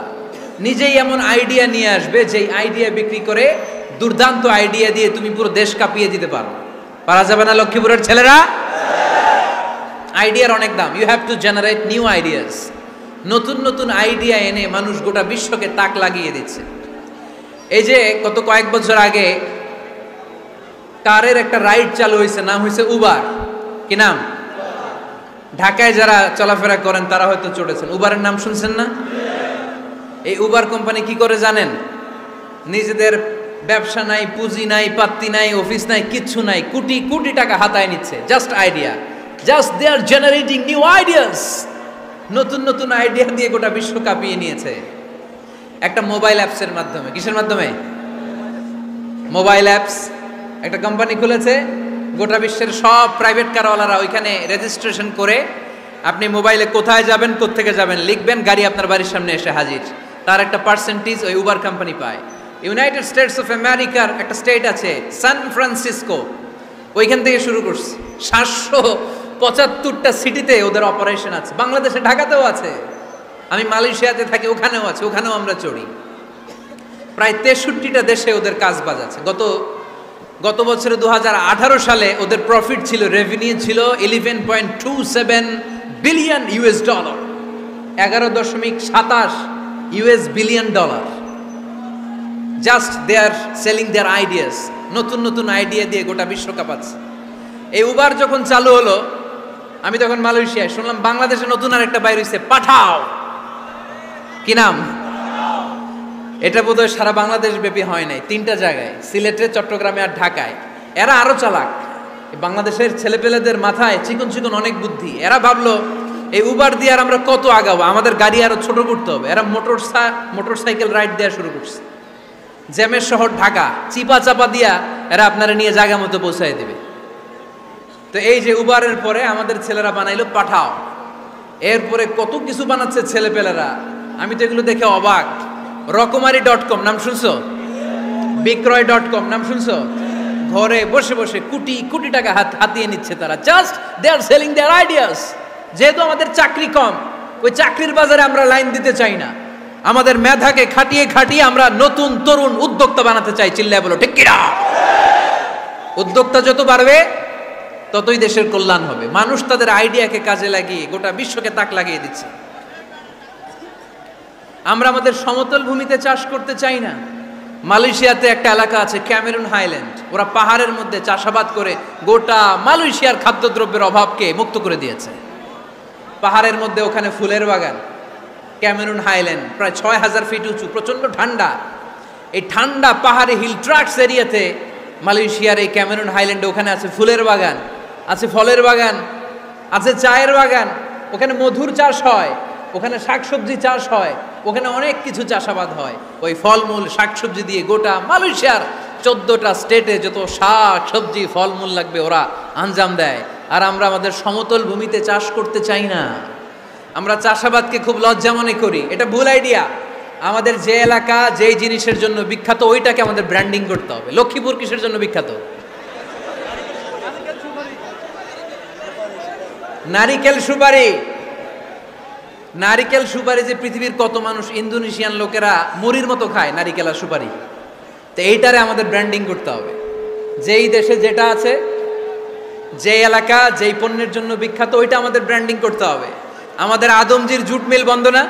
Speaker 1: নিজেই এমন আইডিয়া নিয়ে আসবে যেই আইডিয়া বিক্রি করে দুর্দান্ত আইডিয়া দিয়ে তুমি পুরো দেশ কাঁপিয়ে দিতে পারো। পারা যাবে না লক্ষ্মীপুরের ছেলেরা? আইডিয়ার অনেক দাম। You have to generate new ideas. নতুন নতুন আইডিয়া এনে মানুষ গোটা বিশ্বকে তাক লাগিয়ে দিচ্ছে। এই যে গত কয়েক বছর আগে কারের একটা রাইড চালু হয়েছে, নাম হয়েছে উবার। কি নাম? ঢাকায় যারা চলাফেরা করেন তারা হয়তো চড়েছেন। উবারের নাম শুনছেন না? এই উবার কোম্পানি কি করে জানেন? নিজেদের ব্যবসা নাই, পুঁজি নাই, পাত্তি নাই, অফিস নাই, কিচ্ছু নাই, কোটি কোটি টাকা হাতায় নিচ্ছে। Just idea, just they are generating new ideas. নতুন নতুন আইডিয়া দিয়ে গোটা বিশ্ব কাঁপিয়ে নিয়েছে একটা মোবাইল অ্যাপসের মাধ্যমে। কিসের মাধ্যমে? Mobile apps. একটা কোম্পানি খুলেছে, গোটা বিশ্বের সব প্রাইভেট কারওয়ালারা ওইখানে রেজিস্ট্রেশন করে আপনি মোবাইলে কোথায় যাবেন, কোত্থেকে যাবেন লিখবেন, গাড়ি আপনার বাড়ির সামনে এসে হাজির। তার একটা পার্সেন্টেজ ওই উবার কোম্পানি পায়। ইউনাইটেড স্টেটস অফ আমেরিকার একটা স্টেট আছে সান ফ্রান্সিসকো, ওইখান থেকে শুরু করছে। 775টা সিটিতে ওদের অপারেশন আছে। বাংলাদেশে ঢাকাতেও আছে। আমি মালয়েশিয়াতে থাকি, ওখানেও আছে, ওখানেও আমরা চড়ি। প্রায় 63টা দেশে ওদের কাজ বাজ আছে। গত বছরে 2018 সালে ওদের প্রফিট ছিল, রেভিনিউ ছিল 11.27 billion US dollar, 11.27 US billion dollar. Just they are selling their ideas. নতুন নতুন আইডিয়া দিয়ে গোটা বিশ্ব কাঁপাচ্ছে। এই উবার যখন চালু হলো, আমি তখন মালয়েশিয়ায়, শুনলাম বাংলাদেশে নতুন আর একটা বাইর হইছে, পাঠাও। কি নাম? এটা বোধহয় সারা বাংলাদেশ ব্যাপী হয় নাই, 3টা জায়গায়, সিলেটে, চট্টগ্রামে আর ঢাকায়। এরা আরো চালাক। বাংলাদেশের ছেলেপেলেদের মাথায় চিকন চিকন অনেক বুদ্ধি। এরা ভাবলো এই উবার দিয়ে আর আমরা কত আগাবো, আমাদের গাড়ি আরো ছোট করতে হবে। এরা মোটরসাইকেল রাইড দেওয়া শুরু করছে। জ্যামের শহর ঢাকা, চিপা চাপা দিয়া এরা আপনারা নিয়ে জায়গা মতো পৌঁছায় দেবে। তো এই যে উবারের পরে আমাদের ছেলেরা বানাইলো পাঠাও। এরপরে কত কিছু বানাচ্ছে ছেলেপেলেরা, আমি তো এগুলো দেখে অবাক। রকমারি.com নাম শুনছো? বিক্রয়.com নাম শুনছো? ঘরে বসে বসে কোটি কোটি টাকা হাতিয়ে নিচ্ছে তারা। Just they are selling their ideas. যেহেতু আমাদের চাকরি কম, ওই চাকরির বাজারে আমরা লাইন দিতে চাই না। আমাদের মেধাকে খাটিয়ে খাটিয়ে আমরা নতুন তরুণ উদ্যোক্তা বানাতে চাই। চিল্লায় বলো ঠিক কিনা? উদ্যোক্তা যত বাড়বে ততই দেশের কল্যাণ হবে। মানুষ তাদের আইডিয়াকে কাজে লাগিয়ে গোটা বিশ্বকে তাক লাগিয়ে দিচ্ছে। আমরা আমাদের সমতল ভূমিতে চাষ করতে চাই না। মালয়েশিয়াতে একটা এলাকা আছে ক্যামেরুন হাইল্যান্ড, ওরা পাহাড়ের মধ্যে চাষাবাদ করে গোটা মালয়েশিয়ার খাদ্যদ্রব্যের অভাবকে মুক্ত করে দিয়েছে। পাহাড়ের মধ্যে ওখানে ফুলের বাগান, ক্যামেরুন হাইল্যান্ড প্রায় 6000 ফিট উঁচু, প্রচন্ড ঠান্ডা। এই ঠান্ডা পাহাড়ে হিল ট্রাক্স এরিয়াতে মালয়েশিয়ার এই ক্যামেরুন হাইল্যান্ডে ওখানে আছে ফুলের বাগান, আছে ফলের বাগান, আছে চায়ের বাগান, ওখানে মধুর চাষ হয়, ওখানে শাকসবজি চাষ হয়, ওখানে অনেক কিছু চাষাবাদ হয়। ওই ফলমূল শাকসবজি দিয়ে গোটা মালয়েশিয়ার 14টা স্টেটে যত শাক সবজি ফলমূল লাগবে ওরা আঞ্জাম দেয়। আর আমরা আমাদের সমতল ভূমিতে চাষ করতে চাই না। আমরা চাষাবাদকে খুব লজ্জা মনে করি, এটা ভুল আইডিয়া। আমাদের যে এলাকা যেই জিনিসের জন্য বিখ্যাত ওইটাকে আমাদের ব্র্যান্ডিং করতে হবে। লক্ষ্মীপুর কিসের জন্য বিখ্যাত? নারিকেল সুপারি। নারিকেল সুপারি যে পৃথিবীর কত মানুষ, ইন্দোনেশিয়ান লোকেরা মুড়ির মতো খায় নারিকেল আর সুপারি। তো এইটারে আমাদের ব্র্যান্ডিং করতে হবে। যেই দেশে যেটা আছে, যে এলাকা যেই পণ্যের জন্য বিখ্যাত ওইটা আমাদের ব্র্যান্ডিং করতে হবে। আমাদের আদমজির জুট মিল বন্ধ না?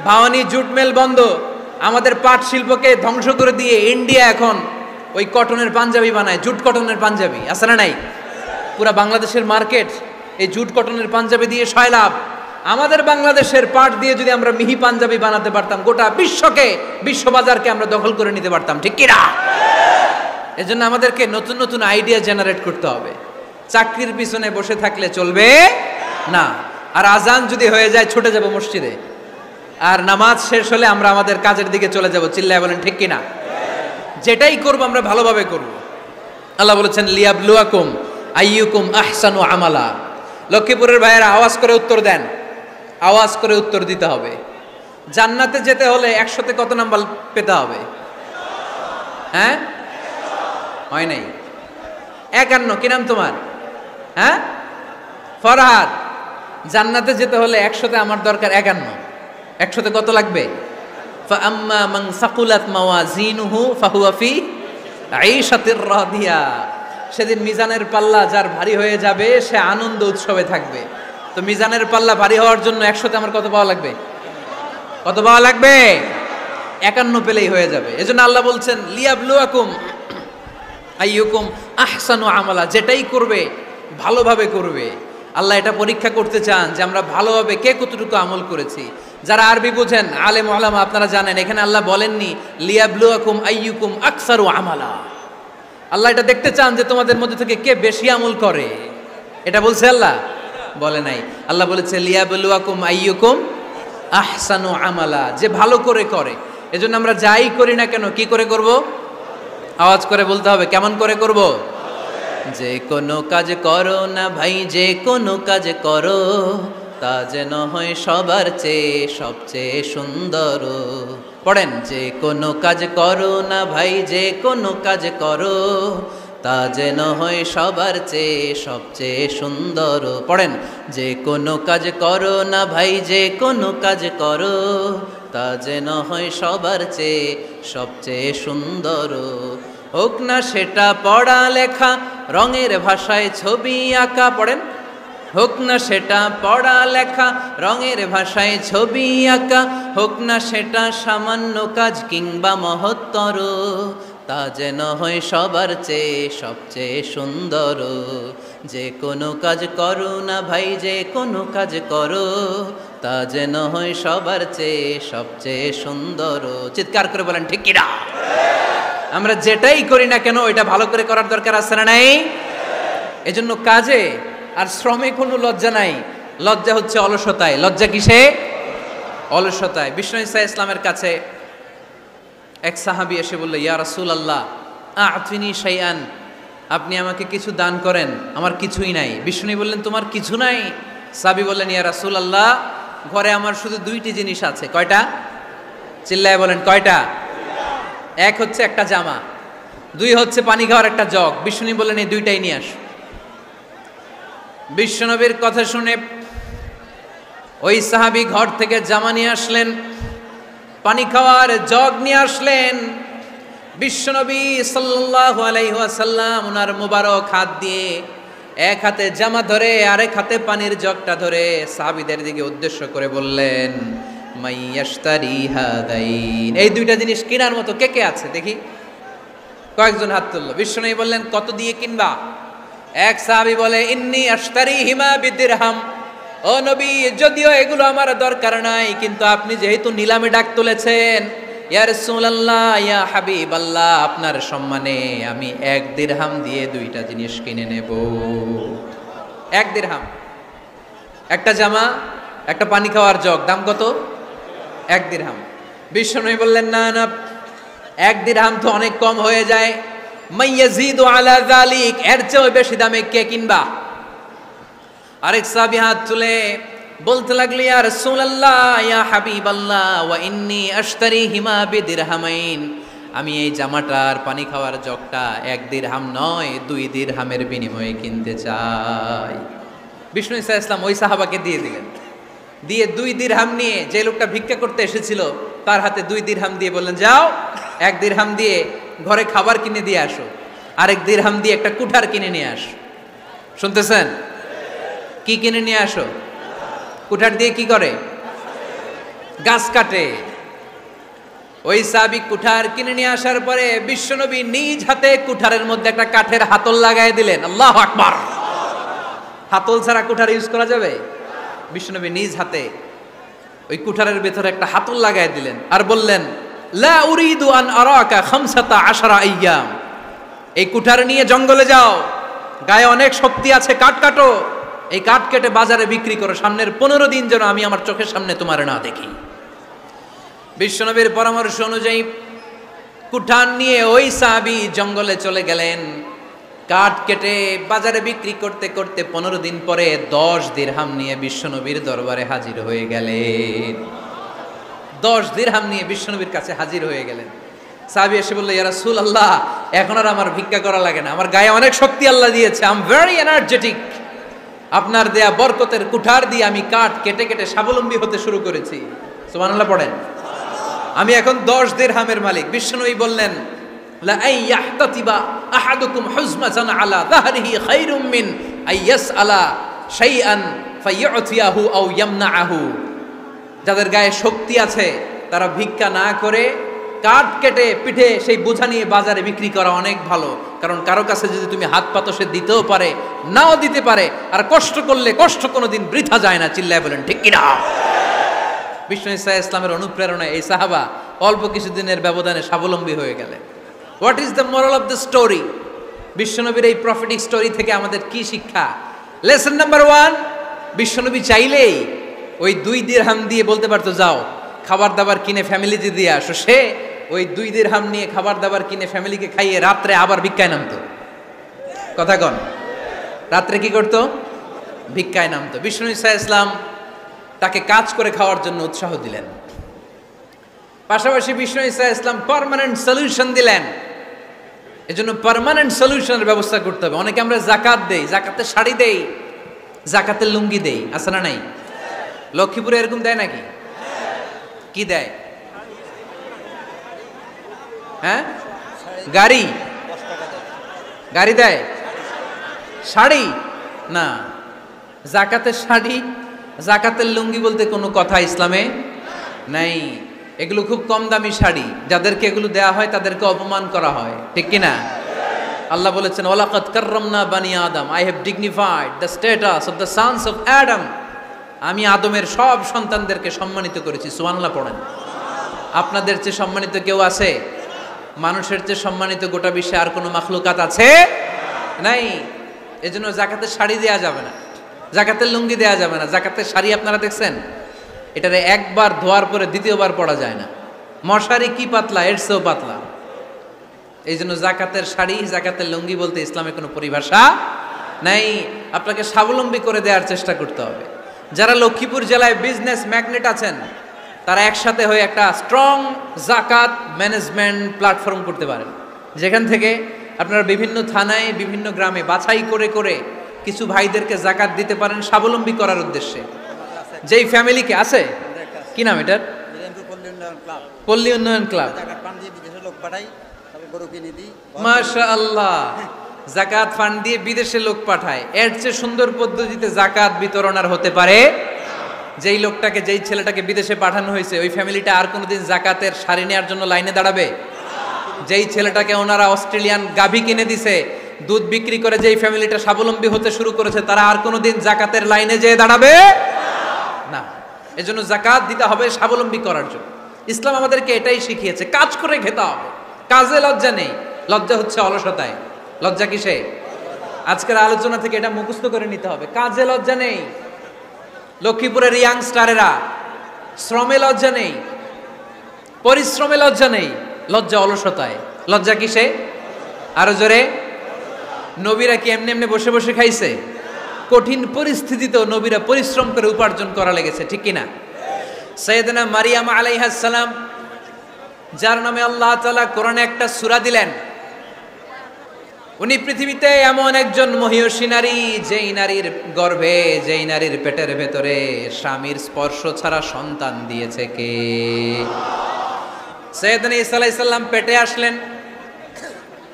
Speaker 1: ভাওয়ানি জুট মিল বন্ধ। আমাদের পাট শিল্পকে ধ্বংস করে দিয়ে ইন্ডিয়া এখন ওই কটনের পাঞ্জাবি বানায়, জুট কটনের পাঞ্জাবি। আছে না নাই? পুরা বাংলাদেশের মার্কেট এই জুট কটনের পাঞ্জাবি দিয়ে সয়লাভ। আমাদের বাংলাদেশের পাট দিয়ে যদি আমরা মিহি পাঞ্জাবি বানাতে পারতাম, গোটা বিশ্ববাজারকে আমরা দখল করে নিতে পারতাম। ঠিক কি না? এজন্য আমাদেরকে নতুন নতুন আইডিয়া জেনারেট করতে হবে। চাকরির পিছনে বসে থাকলে চলবে না। আর আজান যদি হয়ে যায় ছুটে যাব মসজিদে, আর নামাজ শেষ হলে আমরা আমাদের কাজের দিকে চলে যাব। চিল্লায় বলেন ঠিক কিনা? যেটাই করব আমরা ভালোভাবে করব। আল্লাহ বলেছেন লিয়াবলুয়াকুম আইয়ুকুম আহসানু আমালা। লক্ষ্মীপুরের ভাইয়েরা আওয়াজ করে উত্তর দেন, আওয়াজ করে উত্তর দিতে হবে। জান্নাতে যেতে হলে 100তে কত নাম্বার পেতে হবে? হ্যাঁ, হয় নাই 51। কি নাম তোমার? হ্যাঁ, ফরহাদ। জান্নাতে যেতে হলে 100তে আমার দরকার 51। 100তে কত লাগবে? ফাআম্মা মান সাকুলাত মাওয়াজিনুহু ফাহুয়া ফি আইশাতির রাদিয়া। সেদিন মিজানের পাল্লা যার ভারী হয়ে যাবে সে আনন্দ উৎসবে থাকবে। তো মিজানের পাল্লা ভারী হওয়ার জন্য 100তে আমার কত পাওয়া লাগবে? কত পাওয়া লাগবে? 51 পেলেই হয়ে যাবে। এজন্য আল্লাহ বলছেন লিয়াবলুয়াকুম আইয়ুকুম আহসানু আমালা। যেটাই করবে ভালোভাবে করবে। আল্লাহ এটা পরীক্ষা করতে চান যে আমরা ভালোভাবে কে কতটুকু আমল করেছি। যারা আরবি বুঝেন আলেম ওলামা আপনারা জানেন, এখানে আল্লাহ বলেননি লিয়াবলুয়াকুম আইয়ুকুম আকসারু আমালা। আল্লাহ এটা দেখতে চান যে তোমাদের মধ্যে থেকে কে বেশি আমল করে। এটা বলছে আল্লাহ? বলে নাই। আল্লাহ বলেছে লিয়াবলুয়াকুম আইয়ুকুম আহসানু আমালা, যে ভালো করে করে। এজন্য আমরা যাই করি না কেন কি করে করব? আওয়াজ করে বলতে হবে। কেমন করে করব? যে কোনো কাজ করো না ভাই, যে কোনো কাজ করো তা যেন হয় সবার চেয়ে সবচেয়ে সুন্দর। পড়েন, যে কোনো কাজ করো না ভাই, যে কোনো কাজ করো তা যেন হয় সবার চেয়ে সবচেয়ে সুন্দর। পড়েন, যে কোনো কাজ করো না ভাই, যে কোনো কাজ করো তা যেন হয় সবার চেয়ে সবচেয়ে সুন্দর। হোক না সেটা পড়া লেখা, রঙের ভাষায় ছবি আঁকা। পড়েন, হোক না সেটা পড়া লেখা, রঙের ভাষায় ছবি আঁকা। হোক না সেটা সামান্য কাজ কিংবা মহত্তর, তা যেন হয় সবার চেয়ে সবচেয়ে সুন্দর। যে কোনো কাজ করো না ভাই, যে কোনো কাজ করো তা যেন হয় সবার চেয়ে সবচেয়ে সুন্দর। চিৎকার করে বলেন ঠিক কিনা? আমরা যেটাই করি না কেন এটা ভালো করে করার দরকার আছে না নাই? এজন্য কাজে আর শ্রমে কোনো লজ্জা নাই। লজ্জা হচ্ছে অলসতায়। লজ্জা কিসে? অলসতায়। বিষ্ণু ইসা ইসলামের কাছে এক সাহাবী এসে বলল, ইয়া রাসূলুল্লাহ আ'তিনি শাইআন, আপনি আমাকে কিছু দান করেন, আমার কিছুই নাই। বিষ্ণু বললেন, তোমার কিছু নাই? সাহাবী বললেন, ইয়া রাসূলুল্লাহ ঘরে আমার শুধু 2টি জিনিস আছে। কয়টা? চিল্লায় বলেন কয়টা? এক হচ্ছে একটা জামা, 2 হচ্ছে পানি খাওয়ার একটা জগ। বিষ্ণু বললেন, এই 2টাই নিয়ে আস। বিশ্বনবীর কথা শুনে ওই সাহাবী ঘর থেকে জামা নিয়ে আসলেন, পানি খাওয়ার জগ নিয়ে আসলেন। বিশ্বনবী সাল্লাল্লাহু আলাইহি ওয়াসাল্লাম ওনার মুবারক হাত দিয়ে এক হাতে জামা ধরে আরেক হাতে পানির জগটা ধরে সাহাবীদের দিকে উদ্দেশ্য করে বললেন, মাইয়াশতারি হাদাইন, এই 2টা জিনিস কেনার মতো কে কে আছে দেখি? কয়েকজন হাত তুললো। বিশ্বনবী বললেন, কত দিয়ে কিনবা? এক সাহাবী বলে, ইন্নী আশতারিহিমা বিদিরহাম। ও নবী, যদিও এগুলো আমার দরকার নাই, কিন্তু আপনি যেহেতু নিলামে ডাক তুলেছেন, ইয়া রাসূলুল্লাহ ইয়া হাবিবাল্লাহ, আপনার সম্মানে আমি 1 দিরহাম দিয়ে 2টা জিনিস কিনে নেব। 1 দিরহাম, একটা জামা, একটা পানি খাওয়ার জগ, দাম কত? 1 দিরহাম। বিশ্বনবী বললেন, না না, 1 দিরহাম তো অনেক কম হয়ে যায়। মাইয়াজিদু আলা যালিক, এর চেয়ে বেশি দামে কে কিনবা? আরেক সাহাবী হাত তুলে বলতে লাগলো, ইয়া রাসূলুল্লাহ, ইয়া হাবিবাল্লাহ, ওয়া ইন্নী আশতারিহিমা বিদিরহামাইন, আমি এই জামাটার পানি খাওয়ার জগটা 1 দিরহাম নয় 2 দিরহামের বিনিময়ে কিনতে চাই। বিষ্ণু ঈসা ইসলাম ওই সাহাবাকে দিয়ে দিলেন। দিয়ে 2 দিরহাম নিয়ে যে লোকটা ভিক্ষা করতে এসেছিল তার হাতে 2 দিরহাম দিয়ে বললেন, যাও 1 দিরহাম দিয়ে ঘরে খাবার কিনে দিয়ে আসো, আরেক দিরহাম দিয়ে একটা কুঠার কিনে নিয়ে আসো। শুনতেছেন? কি কিনে নিয়ে আসো? কুঠার দিয়ে কি করে? গাছ কাটে। ওই সাহাবী কুঠার কিনে নিয়ে আসার পরে বিশ্বনবী নিজ হাতে কুঠারের মধ্যে একটা কাঠের হাতল লাগাই দিলেন। আল্লাহু আকবার। হাতল ছাড়া কুঠার ইউজ করা যাবে? বিশ্বনবী নিজ হাতে ওই কুঠারের ভেতরে একটা হাতল লাগাই দিলেন আর বললেন, লা উরিদু আন আরাকা 15 আইয়াম, এই কুঠার নিয়ে জঙ্গলে যাও, গায়ে অনেক শক্তি আছে, কাঠ কাটো, এই কাঠ কেটে বাজারে বিক্রি করো, সামনের 15 দিন যেন আমি আমার চোখের সামনে তোমার না দেখি। বিশ্বনবীর পরামর্শ অনুযায়ী কুঠার নিয়ে ওই সাহাবী জঙ্গলে চলে গেলেন। কাঠ কেটে বাজারে বিক্রি করতে করতে 15 দিন পরে 10 দিরহাম নিয়ে বিশ্বনবীর দরবারে হাজির হয়ে গেলেন। 10 দিরহাম নিয়ে বিশ্বনবীর কাছে হাজির হয়ে গেলেন। সাহাবী এসে বলল, ইয়া রাসূলুল্লাহ, এখন আর আমার ভিক্ষা করা লাগে না, আমার গায়ে অনেক শক্তি আল্লাহ দিয়েছে, আই এম ভেরি এনার্জেটিক, আপনার দেয়া বরকতের কুঠার দিয়ে আমি কাঠ কেটে কেটে স্বাবলম্বী হতে শুরু করেছি। সুবহানাল্লাহ পড়েন। আমি এখন 10 দিরহামের মালিক। বিশ্বনবী বললেন, লা আইয়াহতাতিবা আহাদুকুম হুজমাতান আলা যাহরিহি খায়রুম মিন আইয়াসআলা শাইআন ফায়ু'তিয়াহু আও ইয়ামনাহু, যাদের গায়ে শক্তি আছে তারা ভিক্ষা না করে কাঠ কেটে পিঠে সেই বোঝা নিয়ে বাজারে বিক্রি করা অনেক ভালো। কারণ কারো কাছে যদি তুমি হাত পাতো সে দিতেও পারে, নাও দিতে পারে, আর কষ্ট করলে কষ্ট কোনোদিন বৃথা যায় না। চিল্লায় বলেন ঠিক কিনা? বিষ্ণু ঈসা ইসলামের অনুপ্রেরণায় এই সাহাবা অল্প কিছুদিনের ব্যবধানে স্বাবলম্বী হয়ে গেলেন। What is the moral of the story? বিশ্বনবীর এই প্রফেটিক স্টোরি থেকে আমাদের কি শিক্ষা? লেসন নাম্বার 1, বিশ্বনবী চাইলেই ওই 2 দিরহাম দিয়ে বলতে পারতো, যাও খাবার দাবার কিনে ফ্যামিলিতে দিয়ে আসো। সে ওই 2 দিরহাম নিয়ে খাবার দাবার কিনে ফ্যামিলিকে খাইয়ে রাত্রে আবার ভিক্ষায় নামতো। কথা কন? রাত্রে কি করতো? ভিক্ষায় নামতো। বিষ্ণু ঈসা ইসলাম তাকে কাজ করে খাওয়ার জন্য উৎসাহ দিলেন। পাশাপাশি বিষ্ণু ঈসা ইসলাম পার্মানেন্ট সলিউশন দিলেন। এজন্য পার্মানেন্ট সলিউশনের ব্যবস্থা করতে হবে। অনেকে আমরা যাকাত দেই, যাকাতের শাড়ি দেই, যাকাতের লুঙ্গি দেই, আছে না নাই? লক্ষ্মীপুরে এরকম দেয় নাকি? কি দেয়? হ্যাঁ, গাড়ি গাড়ি দেয়, শাড়ি না। যাকাতের শাড়ি, যাকাতের লুঙ্গি বলতে কোনো কথা ইসলামে নাই। এগুলো খুব কম দামি শাড়ি, যাদেরকে এগুলো দেয়া হয় তাদেরকে অপমান করা হয়, ঠিক কিনা? আল্লাহ বলেছেন, ওয়ালাকাদ কাররামনা বানি আদম, I have dignified the status of the sons of Adam, আমি আদমের সব সন্তানদেরকে সম্মানিত করেছি। সুবহানাল্লাহ পড়েন। আপনাদের চেয়ে সম্মানিত কেউ আছে? মানুষের চেয়ে সম্মানিত গোটা বিশ্বে আর কোনো মাখলুকাত আছে? নাই। এজন্য যাকাতের শাড়ি দেয়া যাবে না, যাকাতের লুঙ্গি দেয়া যাবে না। যাকাতের শাড়ি আপনারা দেখছেন? এটারে একবার ধোয়ার পরে দ্বিতীয়বার পরা যায় না। মশারি কি পাতলা, এর চেয়েও পাতলা। এই জন্য যাকাতের শাড়ি, যাকাতের লুঙ্গি বলতে ইসলামে কোনো পরিভাষা নাই। আপনাকে স্বাবলম্বী করে দেওয়ার চেষ্টা করতে হবে। যারা লক্ষ্মীপুর জেলায় বিজনেস ম্যাগনেট আছেন, তারা একসাথে হয়ে একটা স্ট্রং যাকাত ম্যানেজমেন্ট প্ল্যাটফর্ম করতে পারেন, যেখান থেকে আপনারা বিভিন্ন থানায়, বিভিন্ন গ্রামে বাছাই করে করে কিছু ভাইদেরকে যাকাত দিতে পারেন স্বাবলম্বী করার উদ্দেশ্যে। যেই ফ্যামিলিকে আছে, কি নাম এটার? পল্লী উন্নয়ন ক্লাব। মাশাআল্লাহ, যাকাত ফান্ড দিয়ে বিদেশে লোক পাঠায়। এর চেয়ে সুন্দর পদ্ধতিতে যাকাত বিতরণ আর হতে পারে? যেই লোকটাকে, যেই ছেলেটাকে বিদেশে পাঠানো হয়েছে, ওই ফ্যামিলিটা আর কোনোদিন যাকাতের শাড়ি নেওয়ার জন্য লাইনে দাঁড়াবে? যেই ছেলেটাকে ওনারা অস্ট্রেলিয়ান গাভী কিনে দিছে, দুধ বিক্রি করে যেই ফ্যামিলিটা স্বাবলম্বী হতে শুরু করেছে, তারা আর কোনোদিন যাকাতের লাইনে যেয়ে দাঁড়াবে না। এজন্য যাকাত দিতে হবে স্বাবলম্বী করার জন্য। ইসলাম আমাদেরকে এটাই শিখিয়েছে, কাজ করে খেতে হবে। কাজে লজ্জা নেই, লজ্জা হচ্ছে অলসতায়। লজ্জা কিসে? আজকের আলোচনা থেকে এটা মুখস্থ করে নিতে হবে। কাজে লজ্জা নেই। লক্ষ্মীপুরের ইয়াংস্টারেরা শ্রমে লজ্জা নেই, পরিশ্রমে লজ্জা নেই, লজ্জা অলসতায়। লজ্জা কিসে? আরো জোরে। নবীরা কি এমনি এমনি বসে বসে খাইছে? কঠিন পরিস্থিতিতেও নবীরা পরিশ্রম করে উপার্জন করা লেগেছে, ঠিক কিনা? সাইয়েদনা মারিয়াম আলাইহিস সালাম, যার নামে আল্লাহ তাআলা কোরআনে একটা সূরা দিলেন, উনি পৃথিবীতে এমন একজন মহিয়সী নারী, যেই নারীর গর্ভে, যেই নারীর পেটের ভেতরে স্বামীর স্পর্শ ছাড়া সন্তান দিয়েছে কে? সাইয়েদনা ঈসা আলাইহিস সালাম পেটে আসলেন,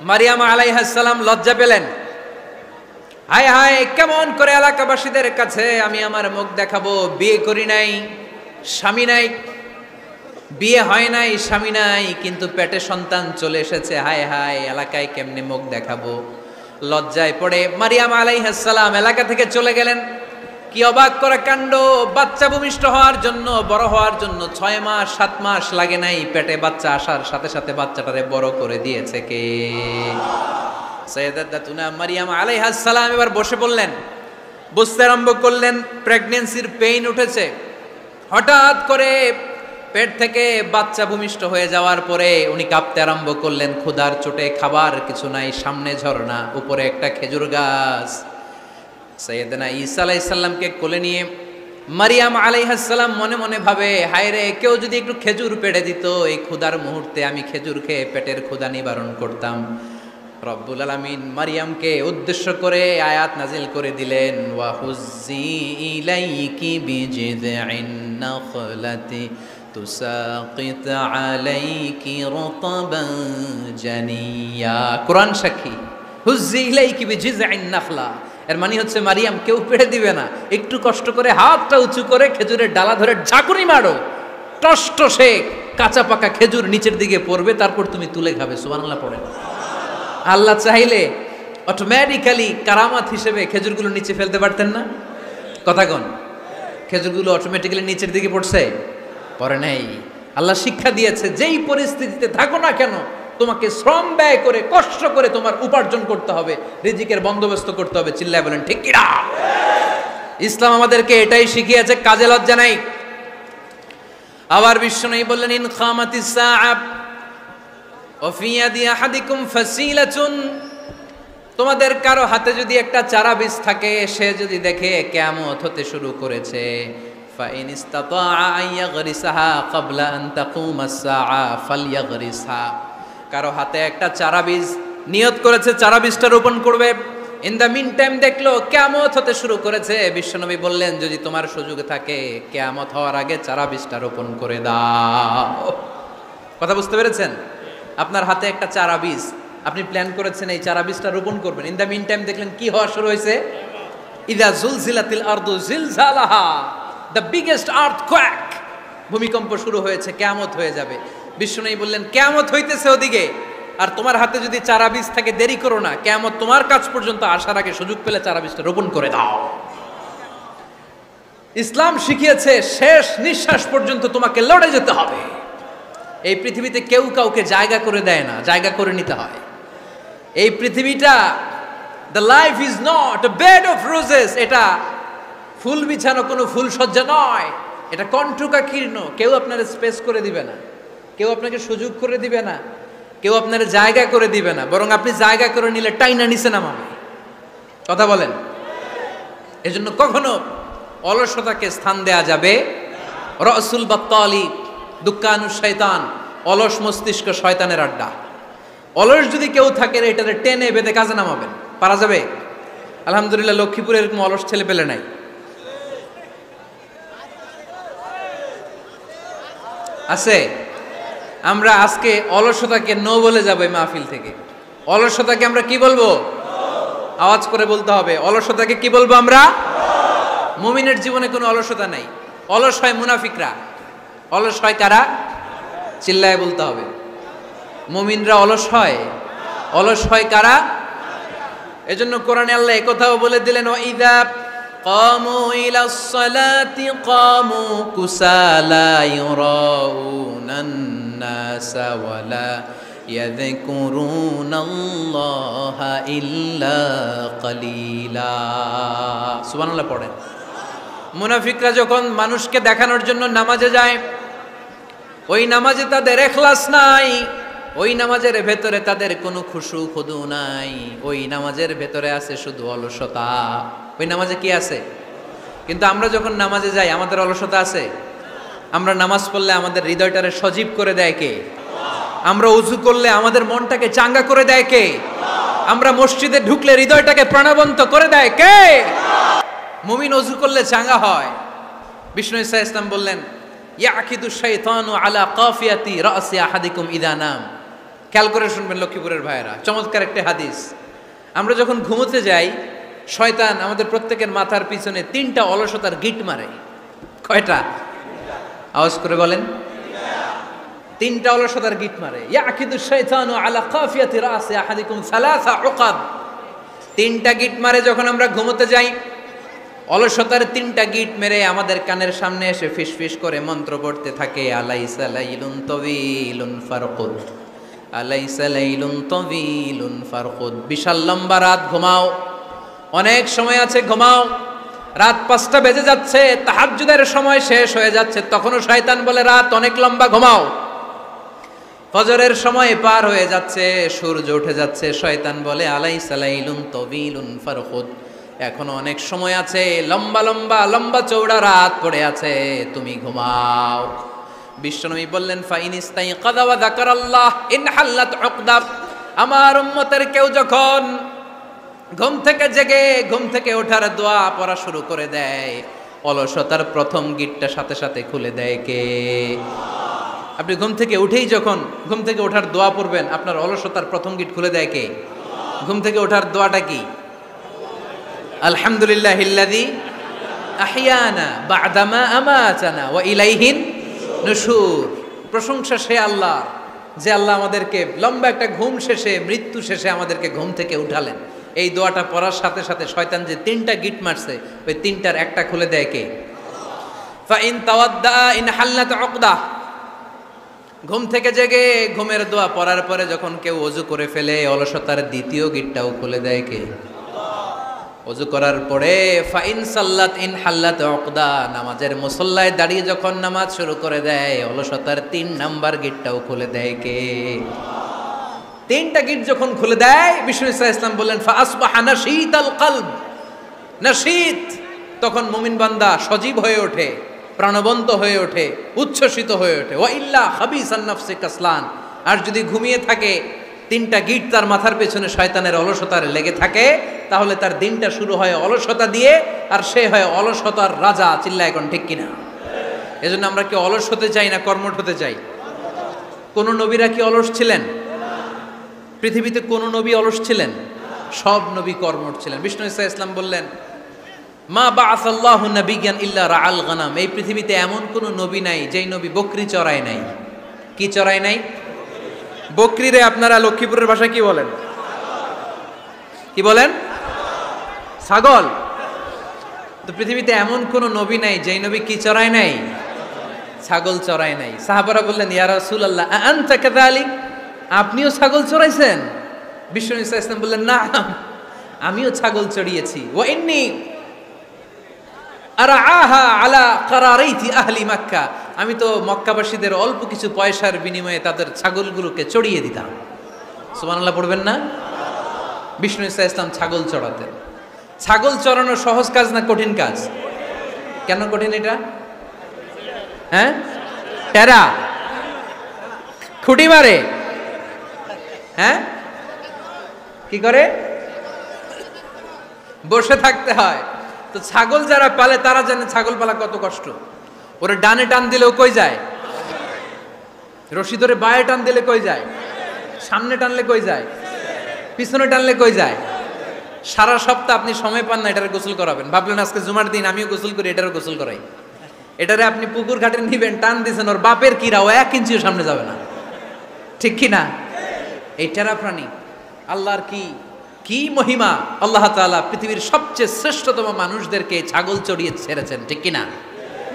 Speaker 1: মারিয়াম আলাইহিস সালাম লজ্জা পেলেন। হায় হায়, কেমন করে এলাকাবাসীদের কাছে আমি আমার মুখ দেখাবো? বিয়ে করি নাই, স্বামী নাই, বিয়ে হয় নাই, স্বামী নাই, কিন্তু পেটে সন্তান চলে এসেছে। হায় হায়, এলাকায় কেমনে মুখ দেখাবো? লজ্জায় পড়ে মারিয়াম আলাইহিস সালাম এলাকা থেকে চলে গেলেন। কি অবাক করা কাণ্ড! বাচ্চা ভূমিষ্ঠ হওয়ার জন্য, বড় হওয়ার জন্য 6 মাস 7 মাস লাগে নাই, পেটে বাচ্চা আসার সাথে সাথে বাচ্চাটারে বড় করে দিয়েছে কে? সাইয়েদাতুনা মারিয়াম আলাইহিস সালাম এবার বসে পড়লেন, বুঝতে আরম্ভ করলেন প্রেগন্যান্সির পেইন উঠেছে। হঠাৎ করে পেট থেকে বাচ্চা ভূমিষ্ঠ হয়ে যাওয়ার পরে উনি কাঁপতে আরম্ভ করলেন। ক্ষুধার চোটে খাবার কিছু নাই, সামনে ঝর্ণা, উপরে একটা খেজুর গাছ। সাইয়েদনা ঈসা আলাইহিস সালামকে কোলে নিয়ে মারিয়াম আলাইহিস সালাম মনে মনে ভাবে, হায় রে, কেউ যদি একটু খেজুর পেড়ে দিত, এই ক্ষুধার মুহূর্তে আমি খেজুর খেয়ে পেটের ক্ষুধা নিবারণ করতাম। রব্বুল আলামিন মারিয়ামকে উদ্দেশ্য করে আয়াত নাজিল করে দিলেন, ওয়া হুজ্জি ইলাইকি বিজিযিন নাখলাতি তুসাকিত আলাইকি রতবান জানিয়া। কোরআন সাক্ষী, হুজ্জি ইলাইকি বিজিযিন নাখলা, এর মানে হচ্ছে মারিয়াম, কেউ পেড়ে দিবে না, একটু কষ্ট করে হাতটা উঁচু করে খেজুরের ডালা ধরে ঝাঁকুনি মারো, টসটসে কাঁচা পাকা খেজুর নিচের দিকে পড়বে, তারপর তুমি তুলে খাবে। সুবহানাল্লাহ পড়েন। আল্লাহ চাইলে অটোমেটিক্যালি কারামাত হিসেবে খেজুরগুলো নিচে ফেলতে পারতেন না? কথা কোন? খেজুরগুলো অটোমেটিক্যালি নিচের দিকে পড়ছে? পড়ে নাই। আল্লাহ শিক্ষা দিয়েছে, যেই পরিস্থিতিতে থাকো না কেন, তোমাকে শ্রম ব্যয় করে, কষ্ট করে তোমার উপার্জন করতে হবে, রিজিকের বন্দোবস্ত করতে হবে। চিল্লায় বলেন ঠিক কিনা? ইসলাম আমাদেরকে এটাই শিখিয়েছে, কাজে লজ্জা নাই। আবার বিশ্বনবী বললেন, ইন খামাতিস সাআ ওয়া ফি ইয়াদি আহাদিকুম ফাসিলাতুন, তোমাদের কারো হাতে যদি একটা চারা বীজ থাকে, সে যদি দেখে কিয়ামত হতে শুরু করেছে, ফাইন ইসতাতাআ আন ইয়াগরিসাহা ক্বাবলা আন তাকুমাস সাআ ফালইয়াগরিসহা, কারো হাতে একটা চারা বীজ নিয়ত করেছে, চারা বীজটা রোপণ করবে, ইন দ্য মিন টাইম দেখলো কিয়ামত হতে শুরু করেছে, বিশ্বনবী বললেন, যদি তোমার সুযোগ থাকে কিয়ামত হওয়ার আগে চারা বীজটা রোপণ করে দাও। কথা বুঝতে পেরেছেন? আপনার হাতে একটা চারা বীজ, আপনি প্ল্যান করেছেন এই চারা বীজটা রোপণ করবেন, ইন দ্য মিন টাইম দেখলেন কি হওয়া শুরু হয়েছে? ইযা জুলজিলাতিল আরদু জিলজালাহা, দ্য বিগেস্ট আর্থকোয়েক, ভূমিকম্প শুরু হয়েছে, কিয়ামত হয়ে যাবে। বিশ্বনবী বললেন, কিয়ামত হইতেছে ওদিকে, আর তোমার হাতে যদি চারা বীজ থাকে, দেরি করো না, কিয়ামত তোমার কাছ পর্যন্ত আসার আগে সুযোগ পেলে চারা বীজটা রোপণ করে দাও। ইসলাম শিখিয়েছে শেষ নিঃশ্বাস পর্যন্ত তোমাকে লড়ে যেতে হবে। এই পৃথিবীতে কেউ কাউকে জায়গা করে দেয় না, জায়গা করে নিতে হয়। এই পৃথিবীটা, the life is not a bed of roses, এটা ফুল বিছানো কোনো ফুল সজ্জা নয়, এটা কণ্টকাকীর্ণ। কেউ আপনার স্পেস করে দিবে না, কেউ আপনাকে সুযোগ করে দিবে না, কেউ আপনার জায়গা করে দিবে না, বরং আপনি জায়গা করে নিলে টাইনা নিচে নামাবে। কথা বলেন? এজন্য কখনো অলসতাকে স্থান দেয়া যাবে। রসুল বাত্তালি দুঃখানু শয়তান, অলস মস্তিষ্ক শয়তানের আড্ডা। অলস যদি কেউ থাকে, এটারে টেনে বেঁধে কাজে নামাবেন, পারা যাবে? আলহামদুলিল্লাহ, লক্ষ্মীপুরে এরকম অলস ছেলে পেলে নাই। আছে? আমরা আজকে অলসতাকে নো বলে যাবো এই মাহফিল থেকে। অলসতাকে আমরা কি বলবো? আওয়াজ করে বলতে হবে, অলসতাকে কি বলবো আমরা? মুমিনের জীবনে কোনো অলসতা নাই। অলস হয় মুনাফিকরা। অলস হয় কারা? চিল্লায় বলতে হবে। মুমিনরা অলস হয়? অলস হয় কারা? এজন্য কোরআনে আল্লাহ একথাও বলে দিলেন, ওয়াইদা কামু ইলাস সালাতি কামু কুসালা ইউরাউনান নাসা ওয়ালা ইয়াযকুরুনাল্লাহা ইল্লা কালিলা। সুবহানাল্লাহ পড়েন। মুনাফিকরা যখন মানুষকে দেখানোর জন্য নামাজে যায়, ওই নামাজে তাদের ইখলাস নাই, ওই নামাজের ভেতরে তাদের কোনো খুশু খুদু নাই, ওই নামাজের ভেতরে আছে শুধু অলসতা। ওই নামাজে কি আছে? কিন্তু আমরা যখন নামাজে যাই আমাদের অলসতা আছে? আমরা নামাজ পড়লে আমাদের হৃদয়টারে সজীব করে দেয় কে? আমরা উযু করলে আমাদের মনটাকে চাঙ্গা করে দেয় কে? আমরা মসজিদে ঢুকলে হৃদয়টাকে প্রাণবন্ত করে দেয় কে? মুমিন উযু করলে চাঙ্গা হয়। বিষ্ণু ঈসা ইসলাম বললেন, ইয়াকিদু শাইতানু আলা কাফিয়াতি রাসি আহাদিকুম ইদা নাম। খেয়াল করে শুনবেন লক্ষ্মীপুরের ভাইয়েরা, চমৎকার একটা হাদিস। আমরা যখন ঘুমোতে যাই শয়তান আমাদের প্রত্যেকের মাথার পিছনে 3টা অলসতার গিট মারে। কয়টা? আওয়াজ করে বলেন। 3টা অলসতার গিট মারে। ইয়াকিদু শাইতানু আলা কাফিয়াতি রাসি আহাদিকুম সালাসা উকাব। 3টা গিট মারে যখন আমরা ঘুমোতে যাই। অলসতার 3টা গিট মেরে আমাদের কানের সামনে এসে ফিসফিস করে মন্ত্র পড়তে থাকে, আলাইসা লাইলুন তাওয়িলুন ফারকুদ, আলাইসা লাইলুন তাওয়িলুন ফারকুদ। বিশাল লম্বা রাত, ঘুমাও। অনেক সময় আছে, ঘুমাও। রাত 5টা বেজে যাচ্ছে, তাহাজ্জুদের সময় শেষ হয়ে যাচ্ছে, তখনও শয়তান বলে রাত অনেক লম্বা, ঘুমাও। ফজরের সময় পার হয়ে যাচ্ছে, সূর্য উঠে যাচ্ছে, শয়তান বলে আলাইসা লাইলুন তাওয়িলুন ফারকুদ, এখনো অনেক সময় আছে, লম্বা লম্বা লম্বা চৌড়া রাত পড়ে আছে, তুমি ঘুমাও। বিশ্বনবী বললেন, ফাইনিস্তাইকাযা ওয়া যাকারাল্লাহ ইনহাল্লাত উকদা। আমার উম্মতের কেউ যখন ঘুম থেকে জেগে ঘুম থেকে ওঠার দোয়া পড়া শুরু করে দেয়, অলসতার প্রথম গিটটা সাথে সাথে খুলে দেয় কে? আপনি ঘুম থেকে উঠেই যখন ঘুম থেকে ওঠার দোয়া পড়বেন, আপনার অলসতার প্রথম গিট খুলে দেয় কে? ঘুম থেকে ওঠার দোয়াটা কি? আলহামদুলিল্লাহিল্লাযী আহইয়ানা বা'দা মা আমাতানা ওয়া ইলাইহিন নুশুর। প্রশংসা সে আল্লাহ, যে আল্লাহ আমাদেরকে লম্বা একটা ঘুম শেষে, মৃত্যু শেষে আমাদেরকে ঘুম থেকে উঠালেন। এই দোয়াটা পড়ার সাথে সাথে শয়তান যে 3টা গিট মারছে, ওই 3টার একটা খুলে দেয় কে? ফাইন তাওয়াদ্দা ইনহাল্লাত উকদা। ঘুম থেকে জেগে ঘুমের দোয়া পড়ার পরে যখন কেউ ওযু করে ফেলে, অলসতার দ্বিতীয় গিটটাও খুলে দেয় কে? ওযু করার পরে ফাইন সাল্লাত ইন হাল্লাত উকদা, নামাজের মুসল্লায় দাঁড়িয়ে যখন নামাজ শুরু করে দেয়, অলসতার 3 নাম্বার গিটটাও খুলে দেয় কে? 3টা গিট যখন খুলে দেয়, বিষ্ণু ঈসা ইসলাম বললেন, ফাসবাহা নাশীতাল কলব। নাশীত, তখন মুমিন বান্দা সজীব হয়ে ওঠে, প্রাণবন্ত হয়ে ওঠে, উচ্ছ্বসিত হয়ে ওঠে। ওয়া ইল্লা খাবিসান নাফসি কাসলান। আর যদি ঘুমিয়ে থাকে, 3টা গিট তার মাথার পেছনে শয়তানের অলসতার লেগে থাকে, তাহলে তার দিনটা শুরু হয় অলসতা দিয়ে, আর সে হয় অলসতার রাজা। চিল্লায় এখন ঠিক কিনা? এজন্য আমরা কি অলস হতে চাই না কর্মঠ হতে চাই? কোন নবীরা কি অলস ছিলেন? পৃথিবীতে কোন নবী অলস ছিলেন? সব নবী কর্মঠ ছিলেন। বিষ্ণু ঈসা ইসলাম বললেন, মা বাআসাল্লাহু নাবিয়্যান ইল্লা রাআল গানাম। এই পৃথিবীতে এমন কোন নবী নাই যেই নবী বকরি চড়ায় নাই। কি চড়ায় নাই? বকরিরে আপনারা লক্ষ্মীপুরের ভাষায় কি বলেন? কি বলেন? ছাগল। তো পৃথিবীতে এমন কোন নবী নাই যেই নবী কি চড়ায় নাই? ছাগল চড়ায় নাই। সাহাবারা বললেন, ইয়া রাসূলুল্লাহ আনতা কাযালিক, আপনিও ছাগল চড়াইছেন? বিষ্ণু ঈসা ইসলাম বললেন, না, আমিও ছাগল চড়িয়েছি। ওয়া ইন্নী আরআহা আলা কারারাইতি আহলি মক্কা, আমি তো মক্কাবাসীদের অল্প কিছু পয়সার বিনিময়ে তাদের ছাগলগুলোকে চড়িয়ে দিতাম। সুবহানাল্লাহ পড়বেন না? বিষ্ণু ঈসা ইসলাম ছাগল চড়াতেন। ছাগল চড়ানো সহজ কাজ না কঠিন কাজ? কেন কঠিন এটা? হ্যাঁ, টেরা, খুঁটি মারে। হ্যাঁ, কি করে? বসে থাকতে হয়। তো ছাগল যারা পালে তারা জানে ছাগল পালা কত কষ্ট। ওরে ডানে টান দিলেও কই যায়? রশি ধরে বায়ে টান দিলে কই যায়? সামনে টানলে কই যায়? পিছনে টানলে কই যায়? সারা সপ্তাহ আপনি সময় পান না এটারে গোসল করাবেন। ভাবলেন আজকে জুমার দিন আমিও গোসল করি, এটারও গোসল করাই। এটারে আপনি পুকুর ঘাটে নিবেন, টান দিয়েছেন, ওর বাপের কিরাও 1 ইঞ্চিও সামনে যাবে না। ঠিক কি না? এই টেরা প্রাণী আল্লাহর কি মহিমা। আল্লাহ তাআলা পৃথিবীর সবচেয়ে শ্রেষ্ঠতম মানুষদেরকে ছাগল চড়িয়ে ছেড়েছেন। ঠিক কি না?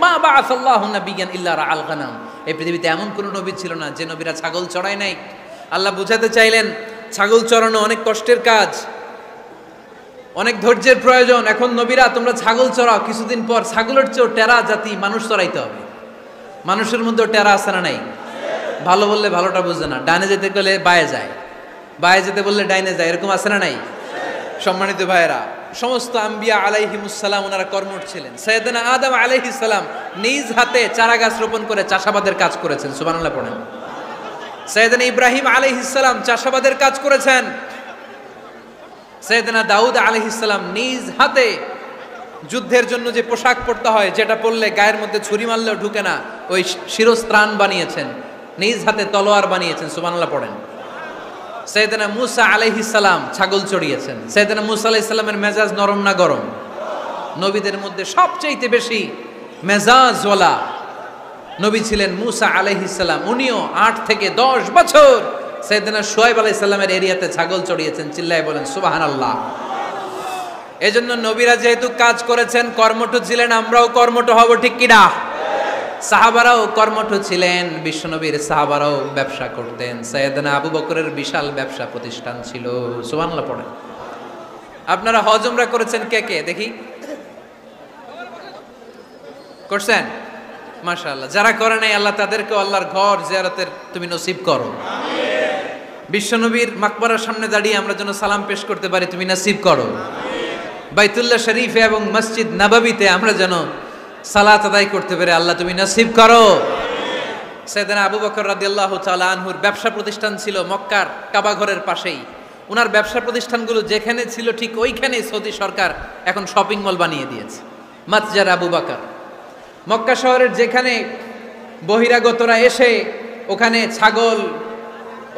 Speaker 1: মা বাআসাল্লাহু নাবিয়্যান ইল্লা রাআল গানাম। এই পৃথিবীতে এমন কোন নবী ছিল না যে নবীরা ছাগল চড়ায় নাই। আল্লাহ বুঝাতে চাইলেন ছাগল চড়ানো অনেক কষ্টের কাজ, অনেক ধৈর্যের প্রয়োজন। এখন নবীরা তোমরা ছাগল চড়াও, কিছুদিন পর ছাগলের চেয়েও টেরা জাতি মানুষ চড়াইতে হবে। মানুষের মধ্যেও টেরা আছে না নাই? ভালো বললে ভালোটা বুঝে না, ডানে যেতে গেলে বায়ে যায়, বায়ে যেতে বললে ডাইনে যায়, এরকম আছে না নাই? সম্মানিত ভাইয়েরা, সমস্ত আম্বিয়া আলাইহিমুসসালাম ওনারা কর্মঠ ছিলেন। সাইয়েদনা আদম আলাইহিস সালাম নিজ হাতে চারা গাছ রোপণ করে চাষাবাদের কাজ করেছেন, সুবহানাল্লাহ পড়েন। সাইয়েদনা ইব্রাহিম আলাইহিস সালাম চাষাবাদের কাজ করেছেন। সাইয়েদনা দাউদ আলাইহিস সালাম নিজ হাতে যুদ্ধের জন্য যে পোশাক পরতে হয়, যেটা পরলে গায়ের মধ্যে ছুরি মারলেও ঢুকে না, ওই শিরস্ত্রাণ বানিয়েছেন, নিজ হাতে তলোয়ার বানিয়েছেন, সুবহানাল্লাহ পড়েন। সাইয়েদনা মুসা আলাইহিস সালাম ছাগল চড়িয়েছেন। সাইয়েদনা মুসা আলাইহিস সালামের মেজাজ নরম না গরম? নবীদের মধ্যে সবচেয়ে বেশি মেজাজওয়ালা নবী ছিলেন মুসা আলাইহিস সালাম। উনিও 8 থেকে 10 বছর সাইয়েদনা শুআয়ব আলাইহিস সালামের এরিয়াতে ছাগল চড়িয়েছেন। চিল্লায় বলেন সুবহানাল্লাহ। এজন্য নবীরা যেহেতু কাজ করেছেন, কর্মঠ ছিলেন, আমরাও কর্মঠ হব, ঠিক কিনা? সাহাবারাও কর্মঠ ছিলেন, বিশ্বনবীর সাহাবারাও ব্যবসা করতেন। সাইয়েদনা আবু বকরের বিশাল ব্যবসা প্রতিষ্ঠান ছিল, সুবহানাল্লাহ পড়েন। আপনারা হজ উমরা করেছেন কে কে দেখি? করছেন? মাশাআল্লাহ। যারা করে নাই আল্লাহ তাদেরকে আল্লাহর ঘর জিয়ারতের তুমি নসিব করো। আমিন। বিশ্বনবীর মাকবারার সামনে দাঁড়িয়ে আমরা যেন সালাম পেশ করতে পারি, তুমি নসিব করো। আমিন। বাইতুল্লাহ শরীফে এবং মসজিদ নববীতে আমরা যেন সালাত আদায় করতে পারে, আল্লাহ তুমি নসিব করো। সাইয়েদনা আবু বকর রাদিয়াল্লাহু তাআলা আনহুর ব্যবসা প্রতিষ্ঠান ছিল মক্কার কাবা ঘরের পাশেই। ওনার ব্যবসা প্রতিষ্ঠানগুলো যেখানে ছিল ঠিক ওইখানেই সৌদি সরকার এখন শপিং মল বানিয়ে দিয়েছে, মাতজার আবু বকর। মক্কা শহরের যেখানে বহিরাগতরা এসে ওখানে ছাগল,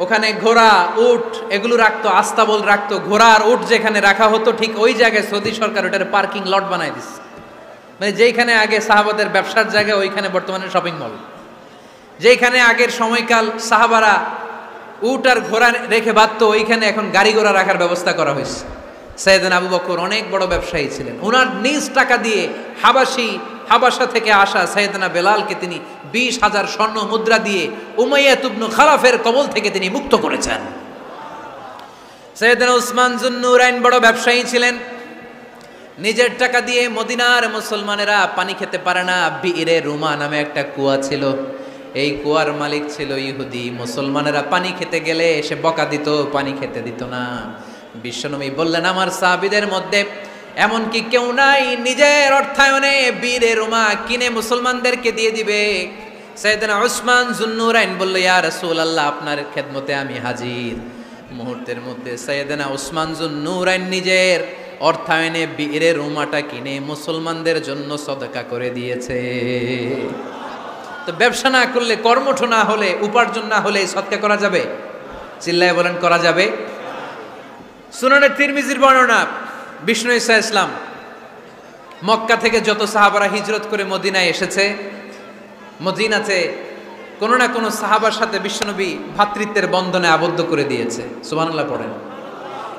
Speaker 1: ওখানে ঘোড়া, উট এগুলো রাখতো, আস্তাবল রাখতো, ঘোড়া আর উট যেখানে রাখা হতো ঠিক ওই জায়গায় সৌদি সরকার ওটার পার্কিং লট বানায় দিচ্ছে। মানে যেখানে আগে সাহাবাদের ব্যবসার জায়গা, ওইখানে বর্তমানে শপিং মল। যেখানে আগের সময়কাল সাহাবারা উট আর ঘোড়া রেখে বাঁধতো, ওইখানে এখন গাড়ি ঘোড়া রাখার ব্যবস্থা করা হয়েছে। সাইয়েদনা আবু বকর অনেক বড় ব্যবসায়ী ছিলেন। ওনার নিজ টাকা দিয়ে হাবাসা থেকে আসা সাইয়েদনা বেলালকে তিনি 20,000 স্বর্ণ মুদ্রা দিয়ে উমাইয়া ইবনে খালাফের কবল থেকে তিনি মুক্ত করেছেন। সাইয়েদনা উসমান যুন্নুরাইন বড় ব্যবসায়ী ছিলেন। নিজের টাকা দিয়ে মদিনার মুসলমানেরা পানি খেতে পারে না, বিইরে রুমা নামে একটা কুয়া ছিল, এই কুয়ার মালিক ছিল ইহুদি। মুসলমানেরা পানি খেতে গেলে এসে বকা দিত, পানি খেতে দিত না। বিশ্বনবী বললেন, আমার সাহাবীদের মধ্যে এমন কি কেউ নাই নিজের অর্থায়নে বীরে রুমা কিনে মুসলমানদেরকে দিয়ে দিবে? সাইয়েদনা উসমান যুন্নুরাইন বলল, ইয়া রাসূলুল্লাহ, আপনার খেদমতে আমি হাজির। মুহূর্তের মধ্যে সাইয়েদনা উসমান যুন্নুরাইন নিজের অর্থায়নে বীরে রুমাটা কিনে মুসলমানদের জন্য সদকা করে দিয়েছে। তো ব্যবসা না করলে, কর্মঠ না হলে, উপার্জন না হলে সদকা করা যাবে? চিল্লায় বলেন করা যাবে। সুনানে তিরমিজির বর্ণনা, বিষ্ণু ঈসা ইসলাম মক্কা থেকে যত সাহাবারা হিজরত করে মদিনায় এসেছে, মদিনাতে কোনো না কোনো সাহাবার সাথে বিশ্বনবী ভ্রাতৃত্বের বন্ধনে আবদ্ধ করে দিয়েছে, সুবহানাল্লাহ পড়েন।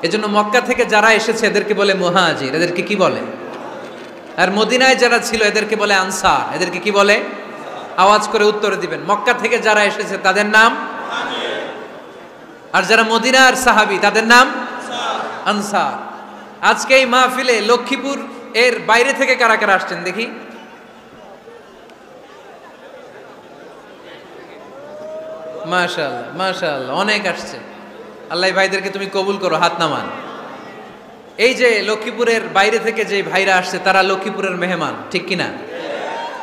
Speaker 1: এজন্য মক্কা থেকে যারা এসেছে এদেরকে বলে মুহাজির, এদেরকে কি বলে? আর মদিনায় যারা ছিল এদেরকে বলে আনসার, এদেরকে কি বলে? আওয়াজ করে উত্তর দিবেন। মক্কা থেকে যারা এসেছে তাদের নাম, আর যারা মদিনার সাহাবী তাদের নাম আনসার। আজকে এই মাহফিলে লক্ষ্মীপুর এর বাইরে থেকে কারা কারা আসছেন দেখি? মাশাআল্লাহ মাশাআল্লাহ, অনেক আসছে। আল্লাহ ভাইদেরকে তুমি কবুল করো, হাত নামান। এই যে লক্ষ্মীপুরের বাইরে থেকে যে ভাইরা আসছে তারা লক্ষ্মীপুরের মেহমান, ঠিক কিনা?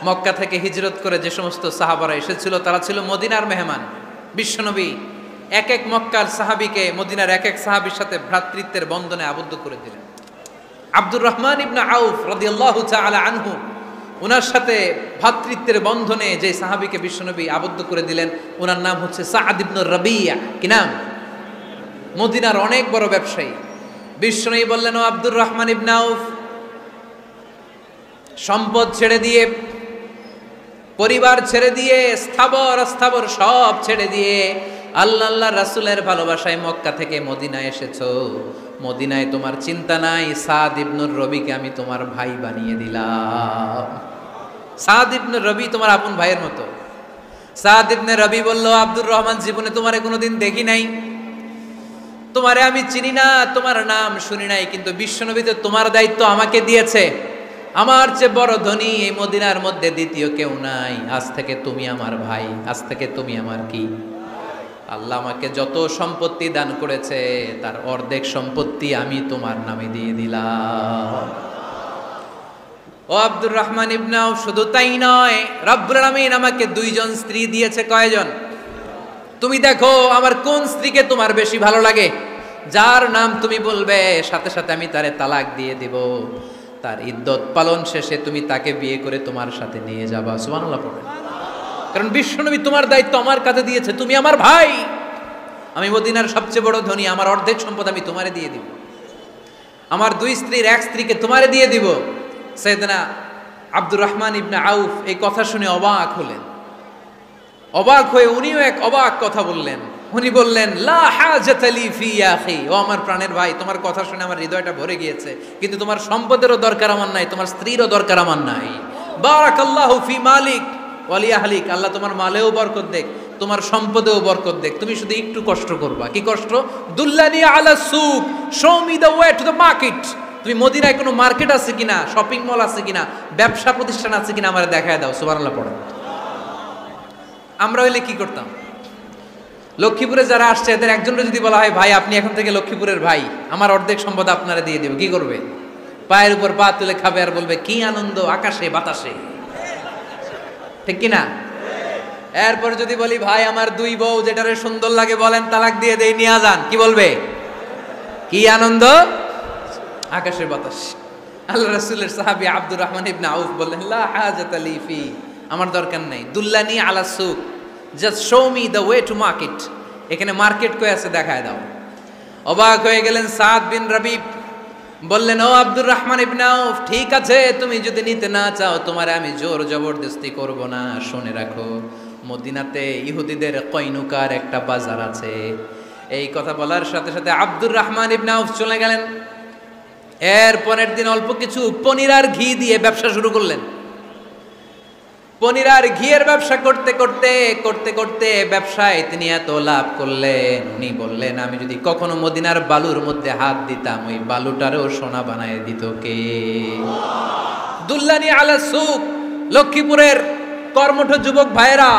Speaker 1: মক্কা থেকে হিজরত করে যে সমস্ত সাহাবারা এসেছিল তারা ছিল মদিনার মেহমান। বিশ্বনবী এক এক মক্কার সাহাবীকে মদিনার এক এক সাহাবীর সাথে ভ্রাতৃত্বের বন্ধনে আবদ্ধ করে দিলেন। আব্দুর রহমান ইবনে আউফ রাদিয়াল্লাহু তাআলা আনহু, ওনার সাথে ভ্রাতৃত্বের বন্ধনে যে সাহাবীকে বিশ্বনবী আবদ্ধ করে দিলেন ওনার নাম হচ্ছে সাআদ ইবনে রাবিয়া। কি নাম? মদিনার অনেক বড় ব্যবসায়ী। বিশ্বনবী বললেন, ও আব্দুর রহমান ইবনে আউফ, সম্পদ ছেড়ে দিয়ে, পরিবার ছেড়ে দিয়ে, স্থাবর অস্থাবর সব ছেড়ে দিয়ে আল্লাহ রাসূলের ভালোবাসায় মক্কা থেকে মদিনায় এসেছো। মদিনায় তোমার চিন্তা নাই, সাদ ইবনুর রবিকে আমি তোমার ভাই বানিয়ে দিলাম। সাদ ইবনুর রবি তোমার আপন ভাইয়ের মতো। সাদ ইবনে রবি বলল, আব্দুর রহমান, জীবনে তোমারে কোনোদিন দেখি নাই, তোমারে আমি চিনি না, তোমার নাম শুনি নাই, কিন্তু বিশ্বনবী তো তোমার দায়িত্ব আমাকে দিয়েছে। আমার চেয়ে বড় ধনী এই মদিনার মধ্যে দ্বিতীয় কেউ নাই। আজ থেকে তুমি আমার ভাই, আজ থেকে তুমি আমার কি? আল্লাহ আমাকে যত সম্পত্তি দান করেছে তার অর্ধেক সম্পত্তি আমি তোমার নামে দিয়ে দিলাম। ও আব্দুর রহমান ইবনে আউফ, শুধু তাই নয়, রব্বুল আলামিন আমাকে 2 জন স্ত্রী দিয়েছে। কয়জন? তুমি দেখো আমার কোন স্ত্রীকে তোমার বেশি ভালো লাগে, যার নাম তুমি বলবে সাথে সাথে আমি তারে তালাক দিয়ে দিব, তার ইদ্যত পালন শেষে তুমি তাকে বিয়ে করে তোমার সাথে নিয়ে যাবা। সুবহানাল্লাহ পড়েন। কারণ বিশ্বনবী তোমার দায়িত্ব আমার কাছে দিয়েছে, তুমি আমার ভাই, আমি মদিনার সবচেয়ে বড় ধনী, আমার অর্ধেক সম্পদ আমি তোমারে দিয়ে দিব, আমার 2 স্ত্রীর 1 স্ত্রীকে তোমারে দিয়ে দিব। সাইয়েদনা আব্দুর রহমান ইবনে আউফ এই কথা শুনে অবাক হলেন। অবাক হয়ে উনিও এক অবাক কথা বললেন। উনি বললেন, লা হাজাতা লি ফি ইয়া আখি, ও আমার প্রাণের ভাই, তোমার কথা শুনে আমার হৃদয়টা ভরে গিয়েছে, কিন্তু তোমার সম্পদেরও দরকার আমার নাই, তোমার স্ত্রীরও দরকার আমার নাই। বারাকাল্লাহু ফি মালিক ওয়া লি আহলিক, আল্লাহ তোমার মালেও বরকত দেখ, তোমার সম্পদেও বরকত দেখ, তুমি শুধু একটু কষ্ট করবা। কি কষ্ট? দুল্লানি আলা সুক, show me the way to the market. তুমি মদিনায় কোনো মার্কেট আছে কিনা, শপিং মল আছে কিনা, ব্যবসা প্রতিষ্ঠান আছে কিনা আমারে দেখায় দাও। সুবহানাল্লাহ পড়েন। আমরা হইলে কি করতাম? লক্ষ্মীপুরে যারা আসছে এদের একজনের যদি বলা হয়, ভাই আপনি এখন থেকে লক্ষ্মীপুরের ভাই, আমার অর্ধেক সম্পদ আপনারা দিয়ে দেব, কি করবে? পায়ের উপর পা তুলে খাবে আর বলবে কি আনন্দ আকাশে বাতাসে, ঠিক কিনা? এরপর যদি বলি, ভাই আমার 2 বউ, যেটারে সুন্দর লাগে বলেন তালাক দিয়ে দেই, নিয়ে যান, কি বলবে? কি আনন্দ আকাশের বাতাস। আল্লাহ রাসূলের সাহাবী আব্দুর রহমান ইবনে আউফ বললেন, লা হাজাতা লি ফি, আমার দরকার নাই, দুল্লানি আলা সুক, just show me the way to market, এখানে মার্কেট কই আছে দেখায় দাও। অবাক হয়ে গেলেন সাদ বিন রবিব, বললেন, ও আব্দুর রহমান ইবনে আউফ, ঠিক আছে তুমি যদি নিতে না চাও তোমারে আমি জোর জবরদস্তি করব না, শুনে রাখো মদিনাতে ইহুদিদের কয়নুকার একটা বাজার আছে। এই কথা বলার সাথে সাথে আব্দুর রহমান ইবনে আউফ চলে গেলেন। এর পরের দিন অল্প কিছু পনির আর ঘি দিয়ে ব্যবসা শুরু করলেন। পনির আর ঘিয়ের ব্যবসা করতে করতে করতে করতে ব্যবসায় তিনি এত লাভ করলেন, উনি বললেন, আমি যদি কখনো মদিনার বালুর মধ্যে হাত দিতাম ওই বালুটারও সোনা বানায় দিত কে? দুল্লানি আলা সুক। লক্ষ্মীপুরের কর্মঠ যুবক ভাইয়েরা,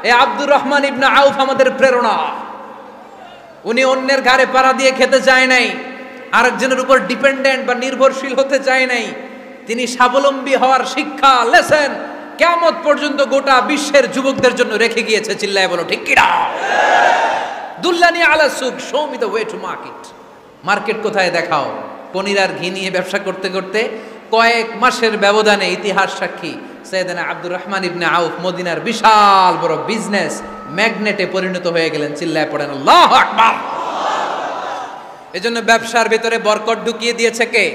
Speaker 1: এ আব্দুর রহমান ইবনে আউফ আমাদের প্রেরণা। উনি অন্যের ঘাড়ে পাড়া দিয়ে খেতে চায় নাই, আরেকজনের উপর ডিপেন্ডেন্ট বা নির্ভরশীল হতে চায় নাই। তিনি স্বাবলম্বী হওয়ার শিক্ষা, লেসেন কিয়ামত পর্যন্ত গোটা বিশ্বের যুবকদের জন্য রেখে গিয়েছে। চিল্লায় বলো ঠিক কিনা? দুল্লানি আলা সুক, show me the way to market. Market কোথায় দেখাও। পনির আর ঘি নিয়ে ব্যবসা করতে করতে কয়েক মাসের ব্যবধানে ইতিহাস সাক্ষী সাইয়েদনা আব্দুর রহমান ইবনে আউফ মদিনার বিশাল বড় বিজনেস ম্যাগনেটে পরিণত হয়ে গেলেন। চিল্লায় পড়েন আল্লাহু আকবার। এজন্য ব্যবসার ভিতরে বরকত ঢুকিয়ে দিয়েছে কে?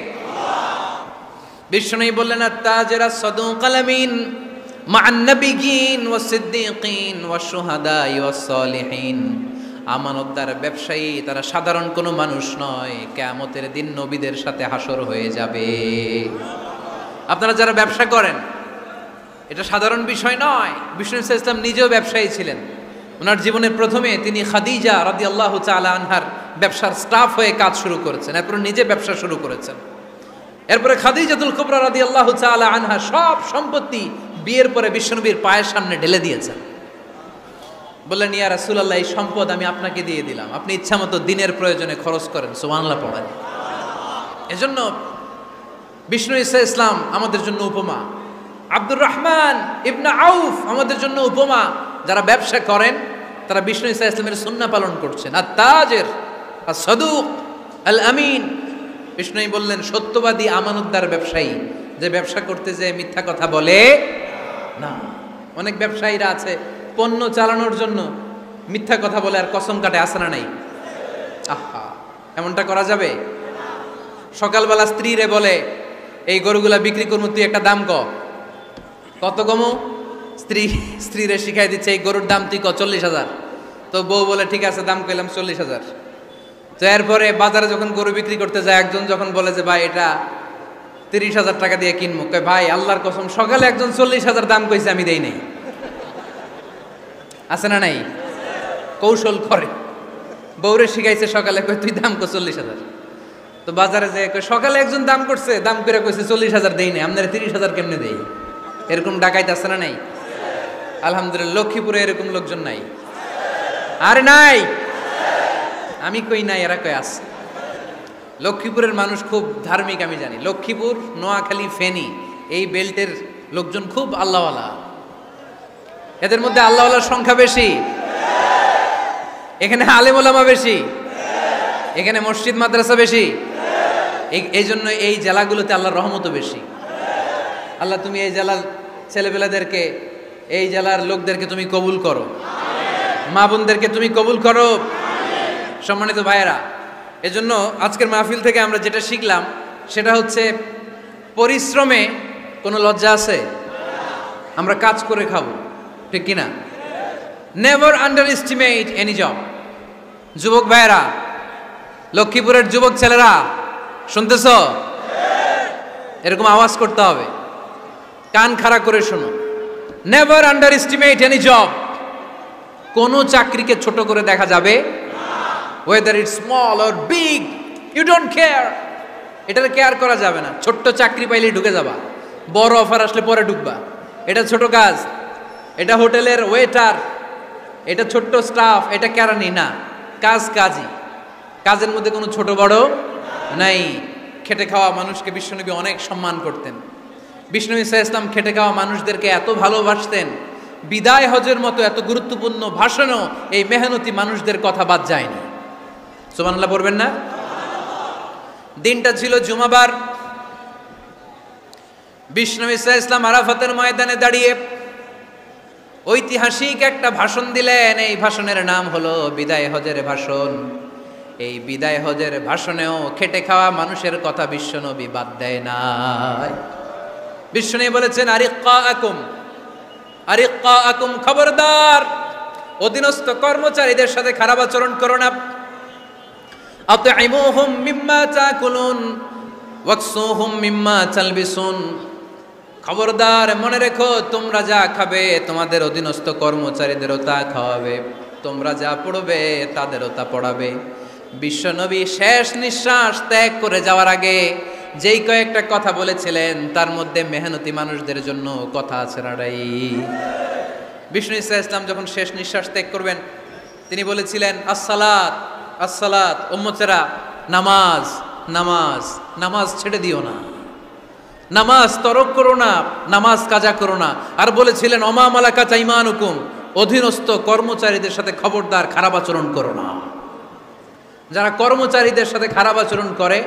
Speaker 1: বিষ্ণু বললেন, আত-তাজিরা সাদুকাল আমিন মা'আন নাবিয়্যিন ওয়াস সিদ্দীকিন ওয়াশ শুহাদা'i ওয়াস সালিহিন। আমানতদার ব্যবসায়ী তারা সাধারণ কোনো মানুষ নয়, কিয়ামতের দিন নবীদের সাথে হাসর হয়ে যাবে। আপনারা যারা ব্যবসা করেন, এটা সাধারণ বিষয় নয়। বিষ্ণু ইসলাম নিজেও ব্যবসায়ী ছিলেন। ওনার জীবনের প্রথমে তিনি খাদিজা রাদিয়াল্লাহু তাআলা আনহার ব্যবসার স্টাফ হয়ে কাজ শুরু করেছেন, এরপর নিজে ব্যবসা শুরু করেছেন। এরপরে খাদিজাতুল কুবরা রাদিয়াল্লাহু তাআলা আনহা সব সম্পত্তি বিয়ের পরে বিশ্বনবীর পায়ের সামনে ঢেলে দিয়েছেন। বললেন, ইয়া রাসূলুল্লাহ, এই সম্পদ আমি আপনাকে দিয়ে দিলাম, আপনি ইচ্ছামতো দিনের প্রয়োজনে খরচ করেন। সুবহানাল্লাহ পড়েন। এজন্য বিষ্ণু ইসলাম আমাদের জন্য উপমা, আব্দুর রহমান ইবনে আউফ আমাদের জন্য উপমা। যারা ব্যবসা করেন তারা বিষ্ণু ইসলামের সুন্নাহ পালন করছেন। আত-তাজির আস-সাদুক আল আমিন। বিষ্ণু বললেন, সত্যবাদী আমানতদার ব্যবসায়ী, যে ব্যবসা করতে যে মিথ্যা কথা বলে না। অনেক ব্যবসায়ীরা আছে পণ্য চালানোর জন্য মিথ্যা কথা বলে আর কসম কাটে, আছে না নাই? আহা, এমনটা করা যাবে? সকালবেলা স্ত্রীরে বলে, এই গরুগুলা বিক্রি করবো, তুই একটা দাম কত কমো? স্ত্রীরে শিখাই দিচ্ছে, এই গরুর দাম তুই 40,000। তো বউ বলে, ঠিক আছে, দাম কইলাম 40,000। তো এরপরে বাজারে যখন গরু বিক্রি করতে যায়, একজন যখন বলে যে ভাই এটা 30,000 টাকা দিয়ে কিনবো, কয় ভাই আল্লাহর কসম সকালে একজন 40,000 দাম কইছে, আমি দেই নাই। আছে না নাই? কৌশল করে। বউরে শিখাইছে সকালে, কয় তুই দাম কর 40,000। তো বাজারে যে সকালে একজন দাম করছে, দাম করে কইছে 40,000 দেই নাই, আপনারা 30,000 কেমনে দেই? এরকম ডাকাইতে আছে না নাই? আলহামদুলিল্লাহ লক্ষ্মীপুরে এরকম লোকজন নাই। আরে নাই, আমি কই নাই, এরা কই আছে। লক্ষ্মীপুরের মানুষ খুব ধার্মিক আমি জানি। লক্ষ্মীপুর, নোয়াখালী, ফেনী এই বেল্টের লোকজন খুব আল্লাহওয়ালা। এদের মধ্যে আল্লাহওয়ালার সংখ্যা বেশি, এখানে আলেম ওলামা বেশি, এখানে মসজিদ মাদ্রাসা বেশি। এই জন্য এই জেলাগুলোতে আল্লাহর রহমতও বেশি। আল্লাহ তুমি এই জেলার ছেলেপেলাদেরকে, এই জেলার লোকদেরকে তুমি কবুল করো, মা বোনদেরকে তুমি কবুল করো। সম্মানিত ভাইয়েরা, এজন্য আজকের মাহফিল থেকে আমরা যেটা শিখলাম সেটা হচ্ছে পরিশ্রমে কোনো লজ্জা আছে? আমরা কাজ করে খাবো, ঠিক কিনা? Never under estimate any job. যুবক ভাইয়েরা, লক্ষ্মীপুরের যুবক ছেলেরা শুনতেছ? এরকম আওয়াজ করতে হবে, কান খাড়া করে শোনো। Never under estimate any job. কোনো চাকরিকে ছোট করে দেখা যাবে, whether it's small or big, you don't care. এটার কেয়ার করা যাবে না। ছোট্ট চাকরি পাইলেই ঢুকে যাবা, বড় অফার আসলে পরে ঢুকবা। এটা ছোট কাজ, এটা হোটেলের ওয়েটার, এটা ছোট্ট স্টাফ, এটা কেরানি না। কাজ কাজই, কাজের মধ্যে কোনো ছোট বড় নাই। খেটে খাওয়া মানুষকে বিশ্বনবী অনেক সম্মান করতেন। বিষ্ণু ঈসা ইসলাম খেটে খাওয়া মানুষদেরকে এত ভালোবাসতেন, বিদায় হজের মতো এত গুরুত্বপূর্ণ ভাষণও এই মেহনতি মানুষদের কথা বাদ যায়নি। সুবহানাল্লাহ পড়বেন না? দিনটা ছিল জুমাবার। বিষ্ণু ঈসা ইসলাম আরাফাতের ময়দানে দাঁড়িয়ে ঐতিহাসিক একটা ভাষণ দিলেন। এই ভাষণের নাম হলো বিদায় হজের ভাষণ। এই বিদায় হজের ভাষণেও খেটে খাওয়া মানুষের কথা বিশ্বনবী বাদ দেয় নাই। বিশ্বনবী বলেছেন, আরিক্কাকুম আরিক্কাকুম, খবরদার অধীনস্থ কর্মচারীদের সাথে খারাপ আচরণ করো না। আতঈমুহুম মিম্মা তাকুলুন ওয়াকসুহুম মিম্মা তালবিসুন। খবরদার মনে রেখো, তোমরা যা খাবে তোমাদের অধীনস্থ কর্মচারীদেরও তা খাওয়াবে, তোমরা যা পড়বে তাদেরও তা পড়াবে। বিশ্বনবী শেষ নিঃশ্বাস ত্যাগ করে যাওয়ার আগে যেই কয়েকটা কথা বলেছিলেন তার মধ্যে মেহনতি মানুষদের জন্য কথা আছে নাড়াই। বিষ্ণু ঈসা ইসলাম যখন শেষ নিঃশ্বাস ত্যাগ করবেন তিনি বলেছিলেন, আসসালাত আসসালাত, উম্মতেরা নামাজ নামাজ নামাজ ছেড়ে দিও না, নামাজ তরক করো না, নামাজ কাজা করো না। আর বলেছিলেন, অমা মালাকাত আইমানুকুম, অধীনস্থ কর্মচারীদের সাথে খবরদার খারাপ আচরণ করো না। যারা কর্মচারীদের সাথে খারাপ আচরণ করে,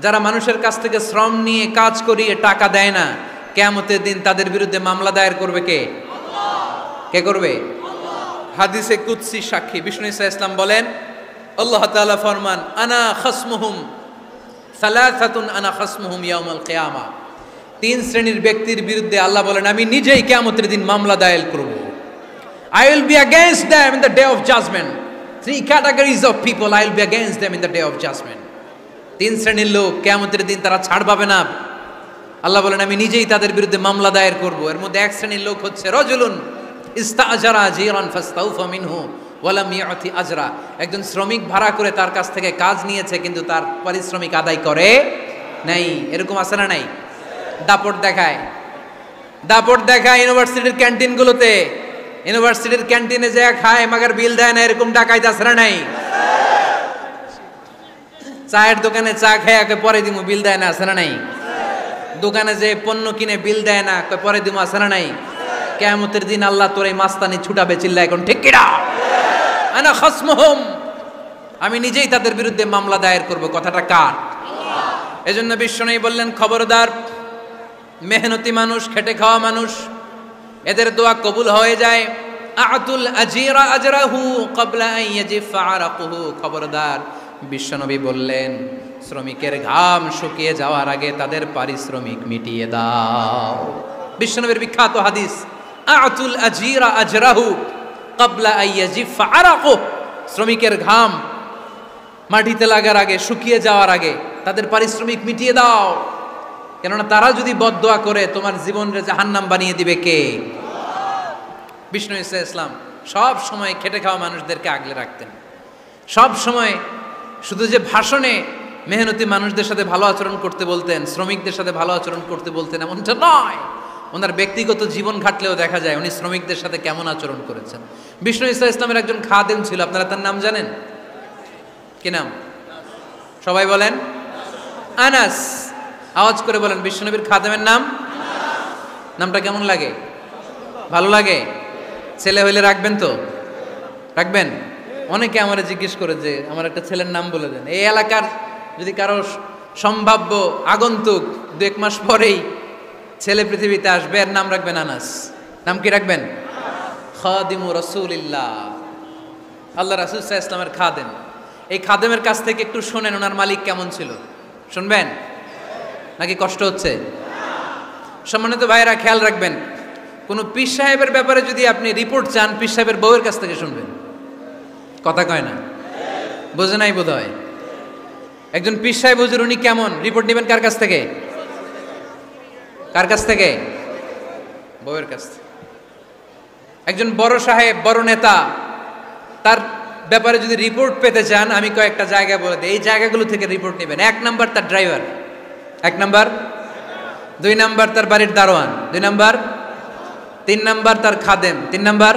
Speaker 1: যারা মানুষের কাছ থেকে শ্রম নিয়ে কাজ করিয়ে টাকা দেয় না, কিয়ামতের দিন তাদের বিরুদ্ধে মামলা দায়ের করবে কে? কে করবে? হাদিসে কুদসি সাক্ষী বিষ্ণু ঈসা ইসলাম বলেন, আল্লাহ তাআলা ফরমান, আনা খাসমুহুম সালাসাতুন আনা খাসমুহুম ইয়াউমাল কিয়ামা। তিন শ্রেণীর ব্যক্তির বিরুদ্ধে আল্লাহ বলেন, আমি নিজেই কিয়ামতের দিন মামলা দায়ের করব। I will be against them in the day of judgment. Three categories of people, I will be against them in the day of judgment. তিন শ্রেণীর লোক কিয়ামতের দিন তারা ছাড় পাবে না। আল্লাহ বলেন, আমি নিজেই তাদের বিরুদ্ধে মামলা দায়ের করব। এর মধ্যে এক শ্রেণীর লোক হচ্ছে রজুলুন ইস্তাআজারা জিরান ফাস্তাউফা মিনহু ওয়া লাম ইয়াতি আজরা। একজন শ্রমিক ভাড়া করে তার কাছ থেকে কাজ নিয়েছে কিন্তু তার পারিশ্রমিক আদায় করে নাই। এরকম আছে না নাই? দাপট দেখায়, দাপট দেখায় ইউনিভার্সিটির ক্যান্টিনগুলোতে। ইউনিভার্সিটির ক্যান্টিনে যে খায় মাগার বিল দেয় না, এরকম ডাকাইতে আছে না নাই? চায়ের দোকানে চা খেয়ে পরে দিমু, বিল দেয় না, আছে না নাই? দোকানে যে পণ্য কিনে বিল দেয় না, পরে দিমু, আছে না নাই? কিয়ামতের দিন আল্লাহ তোর এই মাস্তানি ছুটাবে, চিল্লা এখন ঠিক কিনা? আনা খাসমুহুম, আমি নিজেই তাদের বিরুদ্ধে মামলা দায়ের করব। কথাটা কার? এজন্য বিশ্বনবী বললেন, খবরদার মেহনতি মানুষ, খেটে খাওয়া মানুষ, এদের দোয়া কবুল হয়ে যায়। আতুল আজিরা আজরাহু ক্বাবলা আন ইয়াজিফা আরাকুহু। খবরদার বিশ্বনবী বললেন, শ্রমিকের ঘাম শুকিয়ে যাওয়ার আগে তাদের পারিশ্রমিক মিটিয়ে দাও। বিশ্বনবীর বিখ্যাত হাদিস, আতুল আজিরা আজরাহু ক্বাবলা আন ইয়াজিফা আরাকুহু। শ্রমিকের ঘাম মাটিতে লাগার আগে, শুকিয়ে যাওয়ার আগে তাদের পারিশ্রমিক মিটিয়ে দাও। কেননা তারা যদি বদদোয়া করে তোমার জীবনকে জাহান্নাম বানিয়ে দিবে কে? বিষ্ণু ঈসা ইসলাম সব সময় খেটে খাওয়া মানুষদেরকে আগলে রাখতেন। সব সময় শুধু যে ভাষণে মেহনতি মানুষদের সাথে ভালো আচরণ করতে বলতেন, শ্রমিকদের সাথে ভালো আচরণ করতে বলতেন এমনটা নয়, ওনার ব্যক্তিগত জীবন ঘাটলেও দেখা যায় উনি শ্রমিকদের সাথে কেমন আচরণ করেছেন। বিষ্ণু ঈসা ইসলামের একজন খাদেম ছিল, আপনারা তার নাম জানেন? কি নাম? সবাই বলেন আনাস। আওয়াজ করে বলেন বিশ্বনবীর খাদেমের নাম। নামটা কেমন লাগে? ভালো লাগে? ছেলে হইলে রাখবেন তো? রাখবেন? অনেকে আমারে জিজ্ঞেস করে যে আমার একটা ছেলের নাম বলে দেন। এই এলাকার যদি কারো সম্ভাব্য আগন্তুক 2-1 মাস পরেই ছেলে পৃথিবীতে আসবে, এর নাম রাখবেন আনাস। নাম কি রাখবেন? খাদিমু রাসূলিল্লাহ, আল্লাহ রাসূল সাল্লাল্লাহু আলাইহি ওয়াসাল্লামের খাদেম। এই খাদেমের কাছ থেকে একটু শোনেন ওনার মালিক কেমন ছিল। শুনবেন নাকি কষ্ট হচ্ছে? সম্মানিত ভাইরা খেয়াল রাখবেন, কোন পীর সাহেবের ব্যাপারে যদি আপনি রিপোর্ট চান, পীর সাহেবের বউয়ের কাছ থেকে শুনবেন। কথা কয় না? বোঝে নাই বোধ হয়। একজন পীর সাহেব হুজুর উনি কেমন, রিপোর্ট নেবেন কার কাছ থেকে? কার কাছ থেকে? বউয়ের কাছ থেকে। একজন বড় সাহেব, বড় নেতা, তার ব্যাপারে যদি রিপোর্ট পেতে চান, আমি কয়েকটা জায়গা বলে দিই, এই জায়গাগুলো থেকে রিপোর্ট নেবেন। 1 নাম্বার তার ড্রাইভার, 1 নাম্বার। 2 নাম্বার তার বাড়ির দারোয়ান, 2 নাম্বার। 3 নাম্বার তার খাদেম, 3 নাম্বার।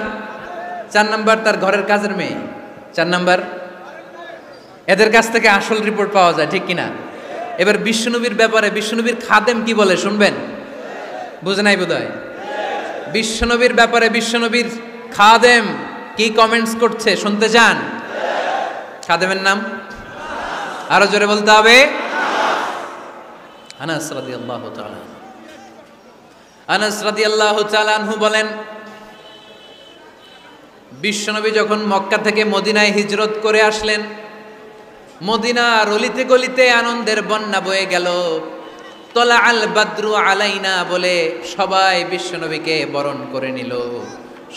Speaker 1: 4 নাম্বার তার ঘরের কাজের মেয়ে, 4 নাম্বার। এদের কাছ থেকে আসল রিপোর্ট পাওয়া যায়, ঠিক কিনা? এবার বিশ্বনবীর ব্যাপারে বিশ্বনবীর খাদেম কি বলে শুনবেন? বুঝে নাই বোধহয়। বিশ্বনবীর ব্যাপারে বিশ্বনবীর খাদেম কি কমেন্টস করছে শুনতে চান? খাদেমের নাম আরো জোরে বলতে হবে। আনাস রাদিয়াল্লাহু তাআলা, আনাস রাদিয়াল্লাহু তাআলা আনহু বলেন, বিশ্বনবী যখন মক্কা থেকে মদিনায় হিজরত করে আসলেন, মদিনার অলিতে গলিতে আনন্দের বন্যা বয়ে গেল। তলা আল বাদরু আলাইনা বলে সবাই বিশ্বনবীকে বরণ করে নিল,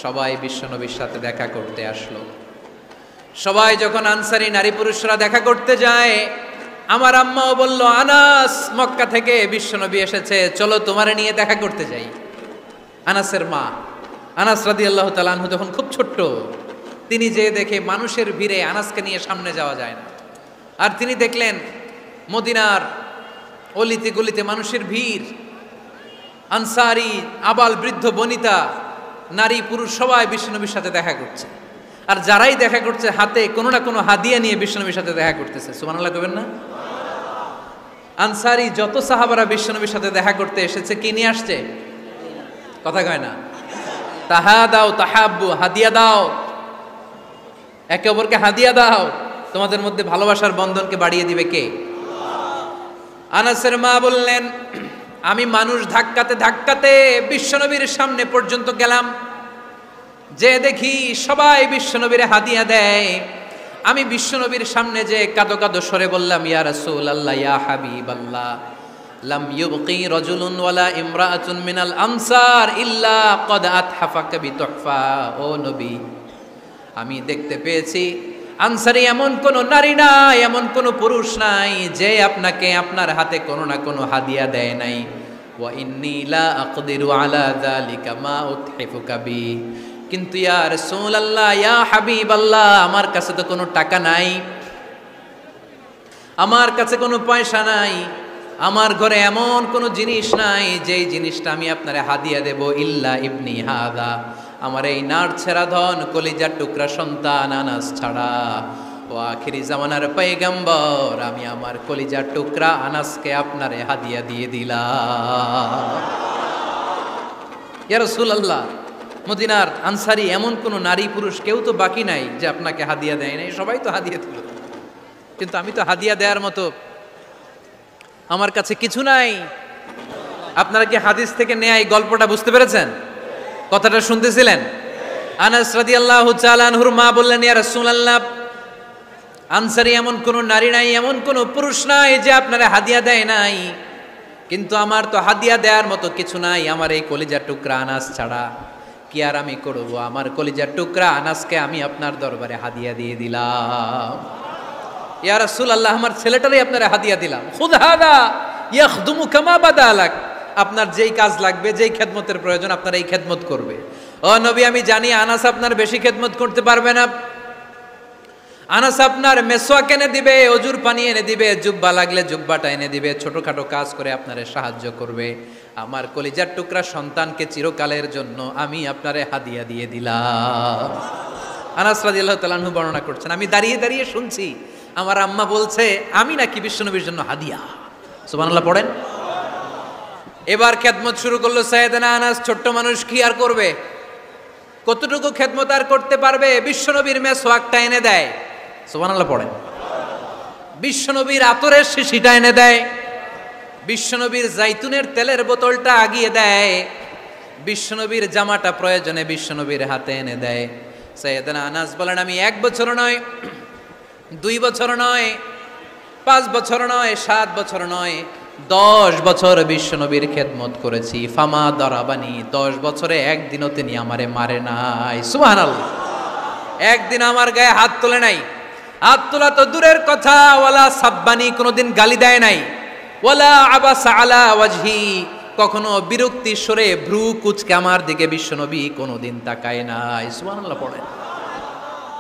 Speaker 1: সবাই বিশ্বনবীর সাথে দেখা করতে আসলো। সবাই যখন আনসারী নারী পুরুষরা দেখা করতে যায়, আমার আম্মাও বলল, আনাস মক্কা থেকে বিশ্বনবী এসেছে, চলো তোমারে নিয়ে দেখা করতে যাই। আনাসের মা আনাস রাদিয়াল্লাহু তাআলা আনহু তখন খুব ছোট্ট, তিনি যে দেখে মানুষের ভিড়ে আনাসকে নিয়ে সামনে যাওয়া যায় না। আর তিনি দেখলেন মদিনার অলিতে গলিতে মানুষের ভিড়, আনসারী আবাল বৃদ্ধ বনিতা নারী পুরুষ সবাই বিশ্বনবীর সাথে দেখা করছে। আর যারাই দেখা করছে হাতে কোনো না কোনো হাদিয়া নিয়ে বিশ্বনবীর সাথে দেখা করতেছে। সুবহানাল্লাহ কইবেন না? আনসারী যত সাহাবারা বিশ্বনবীর সাথে দেখা করতে এসেছে, কি নিয়ে আসছে? কথা কয় না? তাহাদাও তাহাব্বু, হাদিয়া দাও, একে অপরকে হাদিয়া দাও, তোমাদের মধ্যে ভালোবাসার বন্ধনকে বাড়িয়ে দিবে কে? আনাসের মা বললেন, আমি মানুষ ধাক্কাতে ধাক্কাতে বিশ্বনবীর সামনে পর্যন্ত গেলাম, যে দেখি সবাই বিশ্বনবীর হাদিয়া দেয়। আমি বিশ্বনবীর সামনে যে কাঁদো কাঁদো স্বরে বললাম, ইয়া রাসূলুল্লাহ, ইয়া হাবিবাল্লাহ, লাম ইউবকি রাজুলুন ওয়ালা ইমরাআতুন মিনাল আনসার ইল্লা ক্বাদ আতহাফাকা বিতুহফা। ও নবী, আমি দেখতে পেয়েছি আনসারী এমন কোন নারী নাই, এমন কোন পুরুষ নাই যে আপনাকে আপনার হাতে কোনো না কোনো হাদিয়া দেয় নাই। ওয়া ইন্নী লা আকদিরু আলা যালিকা মা উতহিফুকা বি, কিন্তু ইয়া রাসূলুল্লাহ, ইয়া হাবিবাল্লাহ, আমার কাছে তো কোনো টাকা নাই, আমার কাছে কোনো পয়সা নাই, আমার ঘরে এমন কোনো জিনিস নাই যেই জিনিসটা আমি আপনারে হাদিয়া দেব, ইল্লা ইবনি হাদা, আমার এই নার ছেঁড়া ধন কলিজার টুকরা সন্তান আনাস ছাড়া। ও আখিরি জামানার পয়গম্বর, আমি আমার কলিজার টুকরা আনাসকে আপনারে হাদিয়া দিয়ে দিলাম। ইয়া রাসূলুল্লাহ, মদিনার আনসারী এমন কোন নারী পুরুষ কেউ তো বাকি নাই যে আপনাকে হাদিয়া দেয় নাই, সবাই তো হাদিয়া দিল, কিন্তু আমি তো হাদিয়া দেওয়ার মতো আমার কাছে কিছু নাই। আপনারা কি হাদিস থেকে নেয়া এই গল্পটা বুঝতে পেরেছেন? কথাটা শুনতেছিলেন? আনাস রাদিয়াল্লাহু তাআলা আনহুর মা বললেন, ইয়া রাসূলুল্লাহ, আনসারী এমন কোন নারী নাই, এমন কোন পুরুষ নাই যে আপনারা হাদিয়া দেয় নাই, কিন্তু আমার তো হাদিয়া দেওয়ার মতো কিছু নাই আমার এই কলিজার টুকরা আনাস ছাড়া। কি আর আমি করব, আমার কলিজার টুকরা আনাসকে আমি আপনার দরবারে হাদিয়া দিয়ে দিলাম। ইয়া রাসূলুল্লাহ, আমার ছেলেটারই আপনারা হাদিয়া দিলাম। খুদ হাদা ইয়াখদুমু কামা বাদালাক, আপনার যেই কাজ লাগবে, যেই খেদমতের প্রয়োজন আপনার এই খেদমত করবে। ও নবী, আমি জানি আনাস আপনার বেশি খেদমত করতে পারবে না, আনাস আপনার মেসওয়াক এনে দিবে, অজুর পানি এনে দিবে, জুব্বা লাগলে জুব্বাটা এনে দিবে, ছোটখাটো কাজ করে আপনারে সাহায্য করবে। আমার কলিজার টুকরা সন্তানকে চিরকালের জন্য আমি আপনারে হাদিয়া দিয়ে দিলাম। আনাস রাদিয়াল্লাহু তাআলা আনহু বর্ণনা করছেন, আমি দাঁড়িয়ে দাঁড়িয়ে শুনছি আমার আম্মা বলছে আমি নাকি বিশ্বনবীর জন্য হাদিয়া। সুবহানাল্লাহ পড়েন। এবার খেদমত শুরু করলো সাইয়েদনা আনাস। ছোট্ট মানুষ কি আর করবে, কতটুকু খেদমত আর করতে পারবে? বিশ্বনবীর মেসওয়াকটা এনে দেয়। সুবহানাল্লাহ পড়েন। বিশ্বনবীর আতরের শিশিটা এনে দেয়, বিশ্বনবীর জাইতুনের তেলের বোতলটা আগিয়ে দেয়, বিশ্বনবীর জামাটা প্রয়োজনে বিশ্বনবীর হাতে এনে দেয়। সাইয়েদনা আনাস বলেন, আমি 1 বছর নয়, 2 বছর নয়, 5 বছর নয়, 7 বছর নয়, 10 বছর বিশ্বনবীর খেদমত করেছি। ফামা দারাবানি, 10 বছরে একদিনও তিনি আমারে মারে নাই। সুবহানাল্লাহ। একদিন আমার গায়ে হাত তোলে নাই। হাত তোলা তো দূরের কথা, ওয়ালা সাব্বানি, কোনোদিন গালি দেয় নাই। ওয়ালা আবাসা আলা ওয়াজহি, কখনো বিরক্তি সরে ভ্রু কুচকে আমার দিকে বিশ্বনবী কোনোদিন তাকায় নাই। সুবহানাল্লাহ পড়েন।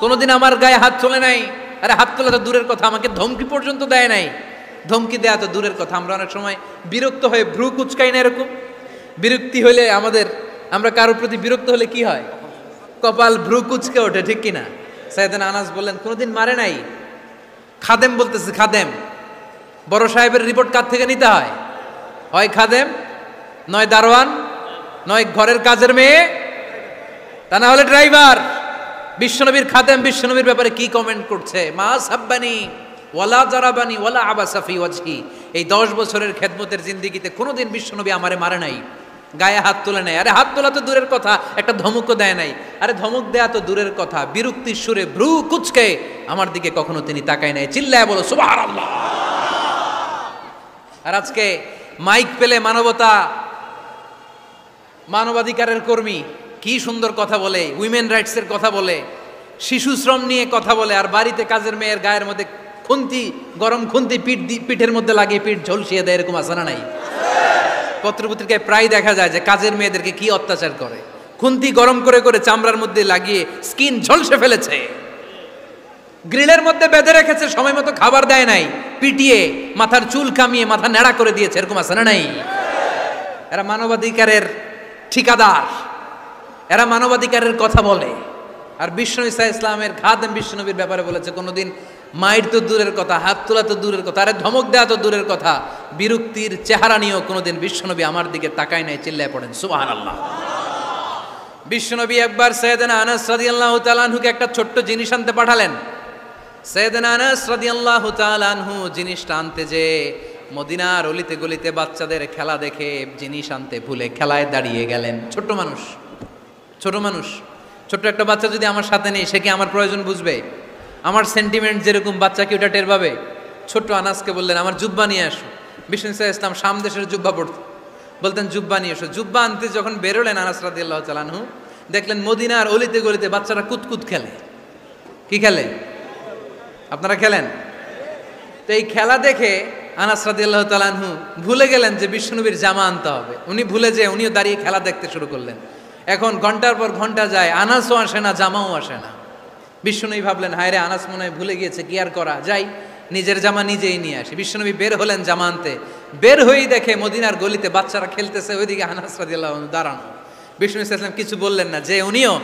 Speaker 1: কোনোদিন আমার গায়ে হাত তোলে নাই। আরে হাত তোলা তো দূরের কথা, আমাকে ধমকি পর্যন্ত দেয় নাই। ধমকি দেয়া তো দূরের কথা, আমরা অনেক সময় বিরক্ত হয়ে ভ্রু কুচকাই না। এরকম বিরক্তি হলে আমরা কারোর প্রতি বিরক্ত হলে কি হয়? কপাল ভ্রু কুচকে ওঠে, ঠিক কিনা? সাইয়েদনা আনাস বললেন কোনোদিন মারে নাই। খাদেম বলতেছে, খাদেম, বড় সাহেবের রিপোর্ট কার থেকে নিতে হয়? হয় খাদেম, নয় দারোয়ান, নয় ঘরের কাজের মেয়ে, তা না হলে ড্রাইভার। বিশ্বনবীর খাদেম বিশ্বনবীর ব্যাপারে কি কমেন্ট করছে? মা সাব্বানি ওয়ালা জারাবানি ওয়ালা আবাসা ফি ওয়াজহি। এই 10 বছরের খেদমতের জিন্দেগিতে কোনোদিন বিশ্বনবী আমারে মারে নাই, গায়ে হাত তোলে নাই। আরে হাত তোলা তো দূরের কথা, একটা ধমকও দেয় নাই। আরে ধমক দেয়া তো দূরের কথা, বিরক্তির সুরে ভ্রু কুচকে আমার দিকে কখনো তিনি তাকায় নাই। চিল্লায় বলো সুবহানাল্লাহ। আর আজকে মাইক পেলে মানবতা, মানবাধিকারের কর্মী কি সুন্দর কথা বলে, উইমেন রাইটসের কথা বলে, শিশু শ্রম নিয়ে কথা বলে, আর বাড়িতে কাজের মেয়ের গায়ের মধ্যে খুন্তি, গরম খুন্তি পিঠের মধ্যে লাগিয়ে পিঠ ঝলসিয়ে দেয়। এরকম আছে না নাই? পত্রপত্রিকায় প্রায় দেখা যায় যে কাজের মেয়েদেরকে কি অত্যাচার করে। খুন্তি গরম করে করে চামড়ার মধ্যে লাগিয়ে স্কিন ঝলসে ফেলেছে, গ্রিলের মধ্যে বেঁধে রেখেছে, সময় মতো খাবার দেয় নাই, পিটিয়ে মাথার চুল কামিয়ে মাথা নেড়া করে দিয়েছে। এরকম আছে না নাই? এরা মানবাধিকারের ঠিকাদার, এরা মানবাধিকারের কথা বলে। আর বিশ্বনবী সাল্লাল্লাহু আলাইহি ইসলামের খাদেম বিশ্বনবীর ব্যাপারে বলেছে কোনোদিন মায়ের তো দূরের কথা, হাত তোলা তো দূরের কথা, আরে ধমক দেওয়া তো দূরের কথা, বিরক্তির চেহারা নিয়েও কোনোদিন বিশ্বনবী আমার দিকে তাকায় নাই। চিল্লায় পড়েন সুবহানাল্লাহ। বিশ্বনবী একবার সাইয়েদনা আনাস রাদিয়াল্লাহু তাআলা আনহুকে একটা ছোট্ট জিনিস আনতে পাঠালেন। সাইয়েদনা আনাস রাদিয়াল্লাহু তাআলা আনহু জিনিসটা আনতে যে মদিনার অলিতে গলিতে বাচ্চাদের খেলা দেখে জিনিস আনতে ভুলে খেলায় দাঁড়িয়ে গেলেন। ছোট্ট মানুষ, ছোট্ট একটা বাচ্চা যদি আমার সাথে নেই, সে কি আমার প্রয়োজন বুঝবে? আমার সেন্টিমেন্ট যেরকম বাচ্চা কি ওটা টের পাবে? ছোট্ট আনাসকে বললেন আমার জুব্বা নিয়ে আসো। বিষ্ণু ইসলাম শাম দেশের জুব্বা পড়তো, বলতেন জুব্বা নিয়ে এসো। জুব্বা আনতে যখন বেরোলেন আনাস রাদিয়াল্লাহু তাআলা আনহু, দেখলেন মদিনার অলিতে গলিতে বাচ্চারা কুতকুত খেলে। কি খেলে? আপনারা খেলেন তো? এই খেলা দেখে আনাস রাদিয়াল্লাহু তাআলা আনহু ভুলে গেলেন যে বিশ্বনবীর জামা আনতে হবে। উনি ভুলে যেয়ে উনিও দাঁড়িয়ে খেলা দেখতে শুরু করলেন। এখন ঘন্টার পর ঘন্টা যায়, আনাসও আসে না, জামাও আসে না। বিশ্বনবী ভাবলেন হায় রে, আনাস মনে হয় ভুলে গিয়েছে, কি আর করা যাই, নিজের জামা নিজেই নিয়ে আসি। বিশ্বনবী বের হলেন জামা আনতে। বের হয়েই দেখে মদিনার গলিতে বাচ্চারা খেলতেছে, ওইদিকে আনাস রাদিয়াল্লাহু আনহু দাঁড়ানো। বিষ্ণু ইসলাম কিছু বললেন না, যে উনিও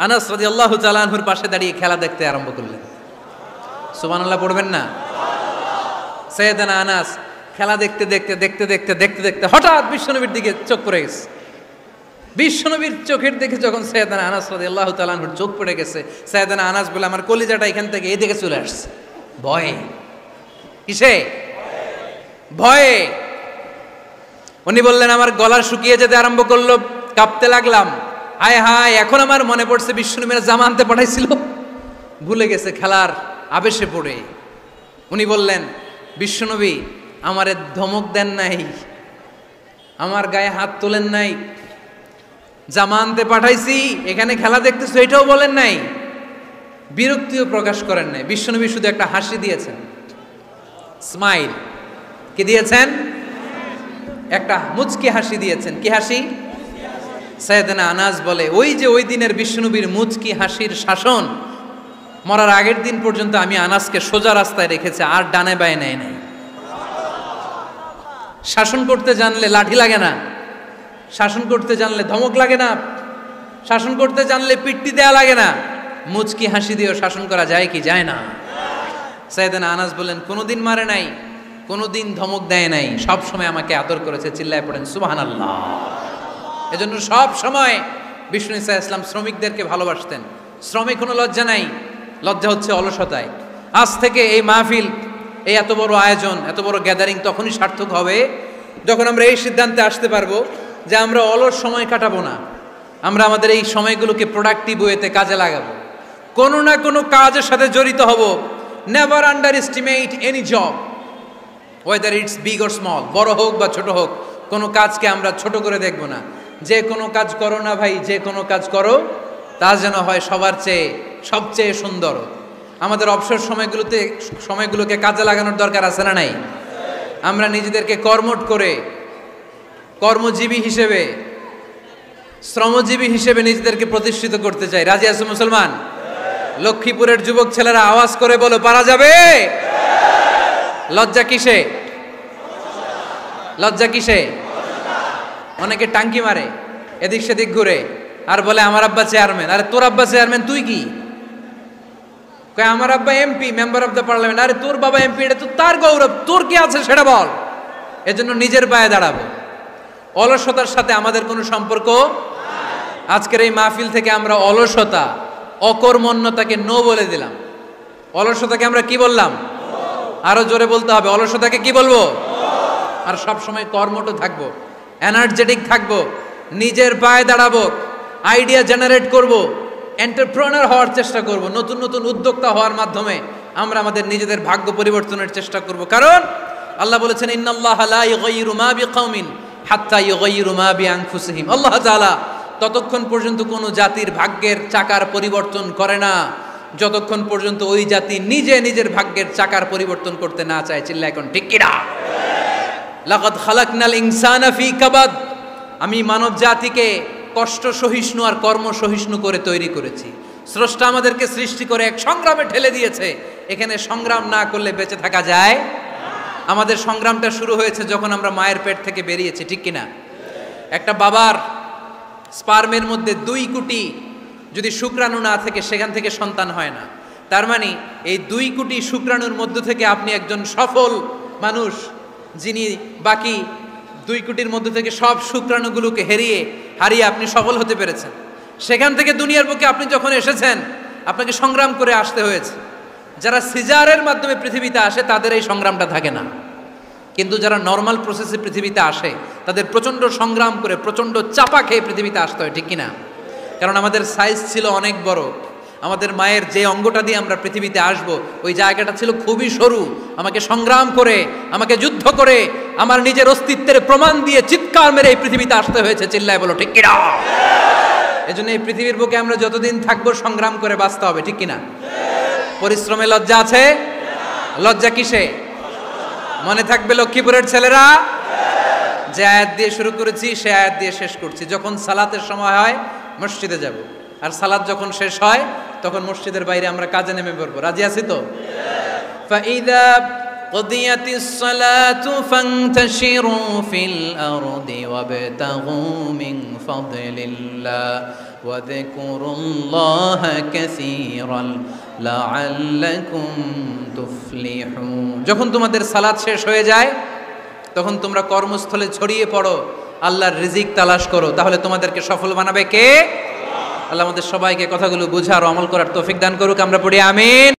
Speaker 1: আনাস রাদিয়াল্লাহু তাআলা আনহুর পাশে দাঁড়িয়ে খেলা দেখতে আরম্ভ করলেন। সুবহানাল্লাহ পড়বেন না? সাইয়েদনা আনাস খেলা দেখতে দেখতে দেখতে দেখতে দেখতে দেখতে হঠাৎ বিশ্বনবীর দিকে চোখ পড়ে গেছে। বিশ্বনবীর চোখের দিকে যখন সাইয়েদনা আনাস রাদিয়াল্লাহু তাআলা আনহুর চোখ পড়ে গেছে, সাইয়েদনা আনাস বলে আমার কলিজাটা এখান থেকে এদিকে চলে আসছে ভয়ে। কিসে? ভয়ে। উনি বললেন আমার গলা শুকিয়ে যেতে আরম্ভ করলো, কাঁপতে লাগলাম। হায় হায়, এখন আমার মনে পড়ছে বিশ্বনবীর জামা আনতে পাঠাইছিল, ভুলে গেছে খেলার আবেশে পড়ে। উনি বললেন বিশ্বনবী আমারে ধমক দেন নাই, আমার গায়ে হাত তোলেন নাই, জামা আনতে পাঠাইছি, এখানে খেলা দেখতেছো এটাও বলেন নাই, বিরক্তিও প্রকাশ করেন নাই। বিশ্বনবী শুধু একটা হাসি দিয়েছেন, স্মাইল। কি দিয়েছেন? একটা মুচকি হাসি দিয়েছেন। কি হাসি? সাইয়েদনা আনাস বলে ওই যে ওই দিনের বিশ্বনবীর মুচকি হাসির শাসন মরার আগের দিন পর্যন্ত আমি আনাসকে সোজা রাস্তায় রেখেছে, আর ডানে বায়ে নেয় নাই। শাসন করতে জানলে লাঠি লাগে না, শাসন করতে জানলে ধমক লাগে না, শাসন করতে জানলে পিট্টি দেয়া লাগে না, মুচকি হাসি দিয়েও শাসন করা যায় কি যায় না? সাইয়েদনা আনাস বলেন কোনোদিন মারে নাই, কোনোদিন ধমক দেয় নাই, সব সময় আমাকে আদর করেছে। চিল্লায় পড়েন সুবহানাল্লাহ। এজন্য সব সময় বিষ্ণু ঈসা ইসলাম শ্রমিকদেরকে ভালোবাসতেন। শ্রমিক কোনো লজ্জা নাই, লজ্জা হচ্ছে অলসতায়। আজ থেকে এই মাহফিল, এই এত বড় আয়োজন, এত বড় গ্যাদারিং তখনই সার্থক হবে যখন আমরা এই সিদ্ধান্তে আসতে পারবো যে আমরা অলস সময় কাটাবো না, আমরা আমাদের এই সময়গুলোকে প্রোডাক্টিভ ওয়েতে কাজে লাগাবো, কোনো না কোনো কাজের সাথে জড়িত হব। Never under estimate any job, whether it's big or small, বড় হোক বা ছোট হোক, কোনো কাজকে আমরা ছোট করে দেখব না। যে কোনো কাজ করো না ভাই, যে কোনো কাজ করো তা যেন হয় সবার চেয়ে সবচেয়ে সুন্দর। আমাদের অবসর সময়গুলোকে কাজে লাগানোর দরকার আছে না নাই? আমরা নিজেদেরকে কর্মঠ করে, কর্মজীবী হিসেবে, শ্রমজীবী হিসেবে নিজেদেরকে প্রতিষ্ঠিত করতে চাই। রাজি আছো মুসলমান? লক্ষ্মীপুরের যুবক ছেলেরা আওয়াজ করে বলো, পারা যাবে? লজ্জা কিসে? লজ্জা কিসে? অনেকে টাঙ্কি মারে, এদিক সেদিক ঘুরে আর বলে আমার আব্বা চেয়ারম্যান। আরে তোর আব্বা চেয়ারম্যান, তুই কি? কয় আমার আব্বা MP, member of the parliament. আরে তোর বাবা এমপি, এটা তো তার গৌরব, তোর কি আছে সেটা বল। এজন্য নিজের পায়ে দাঁড়াবো। অলসতার সাথে আমাদের কোনো সম্পর্ক। আজকের এই মাহফিল থেকে আমরা অলসতা, অকর্মণ্যতাকে নো বলে দিলাম। অলসতাকে আমরা কি বললাম? আরো জোরে বলতে হবে, অলসতাকে কি বলবো? আর সব সময় কর্মঠ থাকবো, এনার্জেটিক থাকবো, নিজের পায়ে দাঁড়াবো, আইডিয়া জেনারেট করব, এন্টারপ্রেনার হওয়ার চেষ্টা করব, নতুন নতুন উদ্যোক্তা হওয়ার মাধ্যমে আমরা আমাদের নিজেদের ভাগ্য পরিবর্তনের চেষ্টা করব। কারণ আল্লাহ বলেছেন ইন্নাল্লাহা লা ইউগাইয়িরু মা বিকাউমিন হাত্তা ইউগাইয়িরু মা বিআনফুসিহিম। আল্লাহ তাআলা ততক্ষণ পর্যন্ত কোনো জাতির ভাগ্যের চাকার পরিবর্তন করে না যতক্ষণ পর্যন্ত ওই জাতি নিজে নিজের ভাগ্যের চাকার পরিবর্তন করতে না চায়। চিল্লায় এখন ঠিক কিনা? লাকাদ খালাকনাল ইনসানা ফি কাবাদ। আমি মানব জাতিকে কষ্ট সহিষ্ণু আর কর্ম সহিষ্ণু করে তৈরি করেছি। স্রষ্টা আমাদেরকে সৃষ্টি করে এক সংগ্রামে ঠেলে দিয়েছে। এখানে সংগ্রাম না করলে বেঁচে থাকা যায়? আমাদের সংগ্রামটা শুরু হয়েছে যখন আমরা মায়ের পেট থেকে বেরিয়েছি, ঠিক কিনা? একটা বাবার স্পার্মের মধ্যে 2 কোটি যদি শুক্রাণু না থাকে সেখান থেকে সন্তান হয় না। তার মানে এই 2 কোটি শুক্রাণুর মধ্য থেকে আপনি একজন সফল মানুষ, যিনি বাকি 2 কোটির মধ্যে থেকে সব শুক্রাণুগুলোকে হারিয়ে আপনি সফল হতে পেরেছেন। সেখান থেকে দুনিয়ার বুকে আপনি যখন এসেছেন আপনাকে সংগ্রাম করে আসতে হয়েছে। যারা সিজারের মাধ্যমে পৃথিবীতে আসে তাদের এই সংগ্রামটা থাকে না, কিন্তু যারা নর্মাল প্রসেসে পৃথিবীতে আসে তাদের প্রচণ্ড সংগ্রাম করে, প্রচণ্ড চাপা খেয়ে পৃথিবীতে আসতে হয়, ঠিক কিনা? কারণ আমাদের সাইজ ছিল অনেক বড়। আমাদের মায়ের যে অঙ্গটা দিয়ে আমরা পৃথিবীতে আসব ওই জায়গাটা ছিল খুবই সরু। আমাকে সংগ্রাম করে, আমাকে যুদ্ধ করে, আমার নিজের অস্তিত্বের প্রমাণ দিয়ে চিৎকার মেরে এই পৃথিবীতে আসতে হয়েছে। চিল্লায় বলো ঠিক কিনা? এজন্য এই পৃথিবীর বুকে আমরা যতদিন থাকবো সংগ্রাম করে বাঁচতে হবে, ঠিক কিনা? পরিশ্রমে লজ্জা আছে? লজ্জা কিসে? মনে থাকবে লক্ষ্মীপুরের ছেলেরা, যে আয়াত দিয়ে শুরু করেছি সে আয়াত দিয়ে শেষ করছি। যখন সালাতের সময় হয় মসজিদে যাব, আর সালাত যখন শেষ হয় তখন মসজিদের বাইরে আমরা কাজে নেমে পড়বো। রাজি আছি তো? ফাইদা কুদিয়াতিস সালাতু ফান্তাশিরু ফিল আরদি ওয়াবতাগু মিন ফাদলিল্লাহ ওয়াযকুরুল্লাহা কাসীরান লাআল্লাকুম তুফলিহুন। যখন তোমাদের সালাত শেষ হয়ে যায় তখন তোমরা কর্মস্থলে ছড়িয়ে পড়ো, আল্লাহর রিজিক তালাশ করো, তাহলে তোমাদেরকে সফল বানাবে কে? আল্লাহ আমাদের সবাইকে কথাগুলো বুঝার ও আমল করার তৌফিক দান করুক। আমরা পড়ি আমিন।